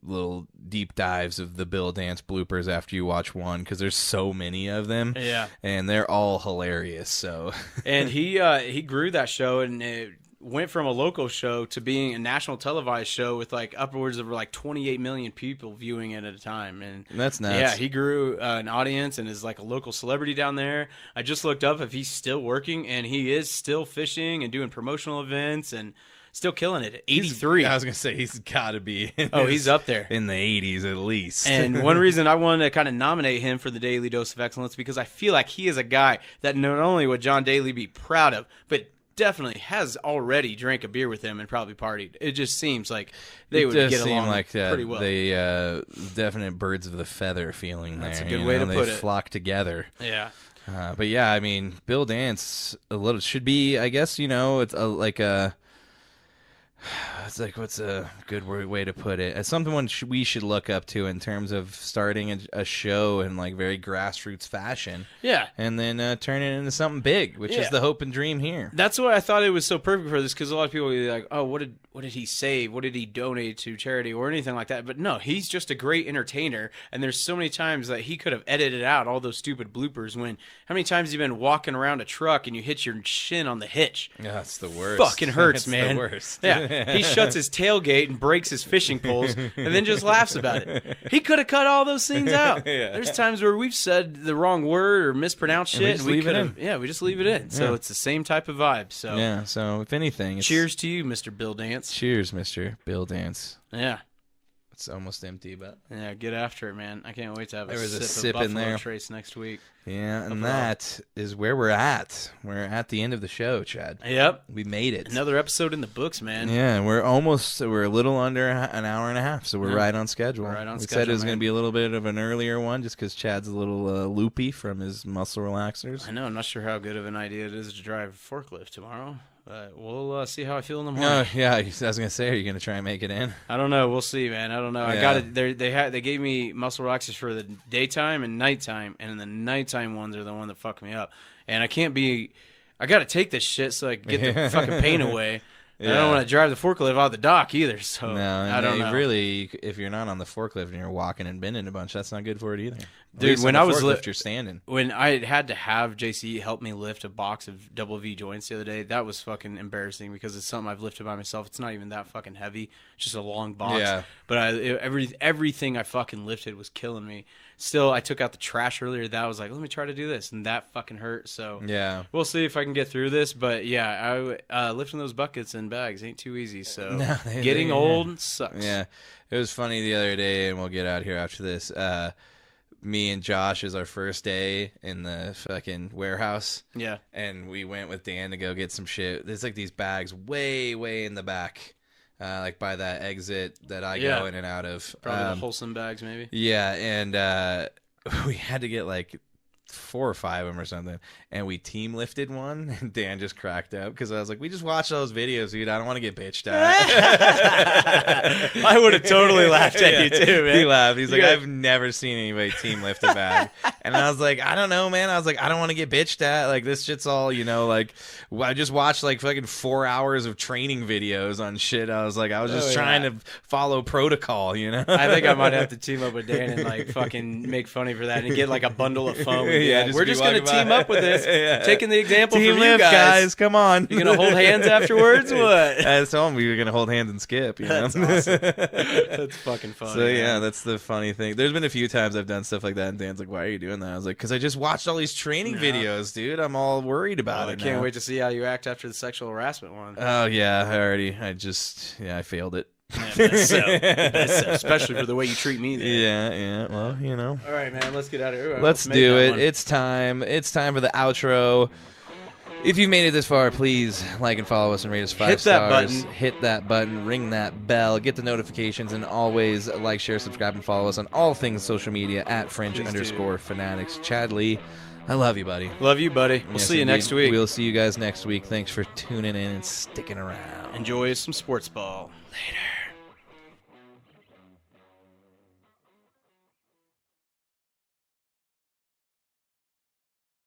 little deep dives of the Bill Dance bloopers after you watch one because there's so many of them. Yeah, and they're all hilarious. So, and he grew that show, and it went from a local show to being a national televised show with like upwards of like 28 million people viewing it at a time. And that's nuts. Yeah, he grew an audience and is like a local celebrity down there. I just looked up if he's still working, and he is still fishing and doing promotional events and still killing it at 83. I was going to say, he's got to be he's up there. In the 80s at least. And one reason I wanted to kind of nominate him for the Daily Dose of Excellence because I feel like he is a guy that not only would John Daly be proud of, but definitely has already drank a beer with him and probably partied. It just seems like they would get along like pretty well. They definite birds of the feather feeling there. That's a good way to put it. They flock together. Yeah. But yeah, I mean, Bill Dance should be, I guess, it's what's a good way to put it? It's something we should look up to in terms of starting a show in like very grassroots fashion. Yeah, and then turn it into something big, which is the hope and dream here. That's why I thought it was so perfect for this because a lot of people will be like, "Oh, what did he save? What did he donate to charity or anything like that?" But no, he's just a great entertainer. And there's so many times that he could have edited out all those stupid bloopers. How many times have you been walking around a truck and you hit your shin on the hitch? Yeah, it's the worst. Fucking hurts, man. The worst. Yeah, he shuts his tailgate and breaks his fishing poles and then just laughs about it. He could have cut all those scenes out. There's times where we've said the wrong word or mispronounced shit. And we just leave it in. Yeah, we just leave it in. So it's the same type of vibe. So yeah. So if anything, cheers to you, Mr. Bill Dance. Cheers, Mr. Bill Dance. Yeah. It's almost empty, but yeah, get after it, man. I can't wait to have a sip of in Buffalo there. Trace next week. Yeah, and that is where we're at. We're at the end of the show, Chad. Yep, we made it. Another episode in the books, man. Yeah, we're a little under an hour and a half, so we're right on schedule. We said it was going to be a little bit of an earlier one, just because Chad's a little loopy from his muscle relaxers. I know. I'm not sure how good of an idea it is to drive a forklift tomorrow. But we'll see how I feel in the morning. Yeah, I was going to say, are you going to try and make it in? I don't know. We'll see, man. I don't know. Yeah. I got it. They gave me muscle relaxers for the daytime and nighttime, and the nighttime ones are the one that fuck me up. And I got to take this shit so I can get the fucking pain away. Yeah. I don't want to drive the forklift out the dock either. So I don't know. Really, if you're not on the forklift and you're walking and bending a bunch, that's not good for it either. Dude, when I was you're standing. When I had to have JC help me lift a box of double V joints the other day, that was fucking embarrassing because it's something I've lifted by myself. It's not even that fucking heavy. It's just a long box. Yeah. But everything I fucking lifted was killing me. Still, I took out the trash earlier. That was like, let me try to do this, and that fucking hurt. So yeah, we'll see if I can get through this. But yeah, lifting those buckets and bags ain't too easy. So getting old sucks. Yeah, it was funny the other day, and we'll get out here after this. me and Josh is our first day in the fucking warehouse. Yeah. And we went with Dan to go get some shit. There's like these bags way, way in the back, like by that exit that I go in and out of. Probably the wholesome bags, maybe. Yeah, and we had to get like 4 or 5 of them or something, and we team lifted one, and Dan just cracked up because I was like, we just watched those videos, dude. I don't want to get bitched at. I would have totally laughed at you too, man. He laughed. He's like, I've never seen anybody team lift a bag. And I was like, I don't know, man. I was like, I don't want to get bitched at. Like, this shit's all, like, I just watched like fucking 4 hours of training videos on shit. I was just trying to follow protocol, I think I might have to team up with Dan and like fucking make funny for that and get like a bundle of foam. Yeah, we're just gonna team up with this. Taking the example team from lift, you guys. Come on. You gonna hold hands afterwards? What? I told him we were gonna hold hands and skip. That's awesome. That's fucking funny. So yeah, that's the funny thing. There's been a few times I've done stuff like that, and Dan's like, "Why are you doing that?" I was like, "Cause I just watched all these training videos, dude. I'm all worried about it. I can't wait to see how you act after the sexual harassment one. Oh yeah, I failed it. That's so. Especially for the way you treat me there. Yeah. Well, All right, man. Let's get out of here. Let's do it. It's time. It's time for the outro. If you made it this far, please like and follow us and rate us 5 stars. Hit that button. Ring that bell. Get the notifications, and always like, share, subscribe, and follow us on all things social media at Fringe_Fanatics. Chad Lee, I love you, buddy. Love you, buddy. We'll see you next week. We'll see you guys next week. Thanks for tuning in and sticking around. Enjoy some sports ball. Later.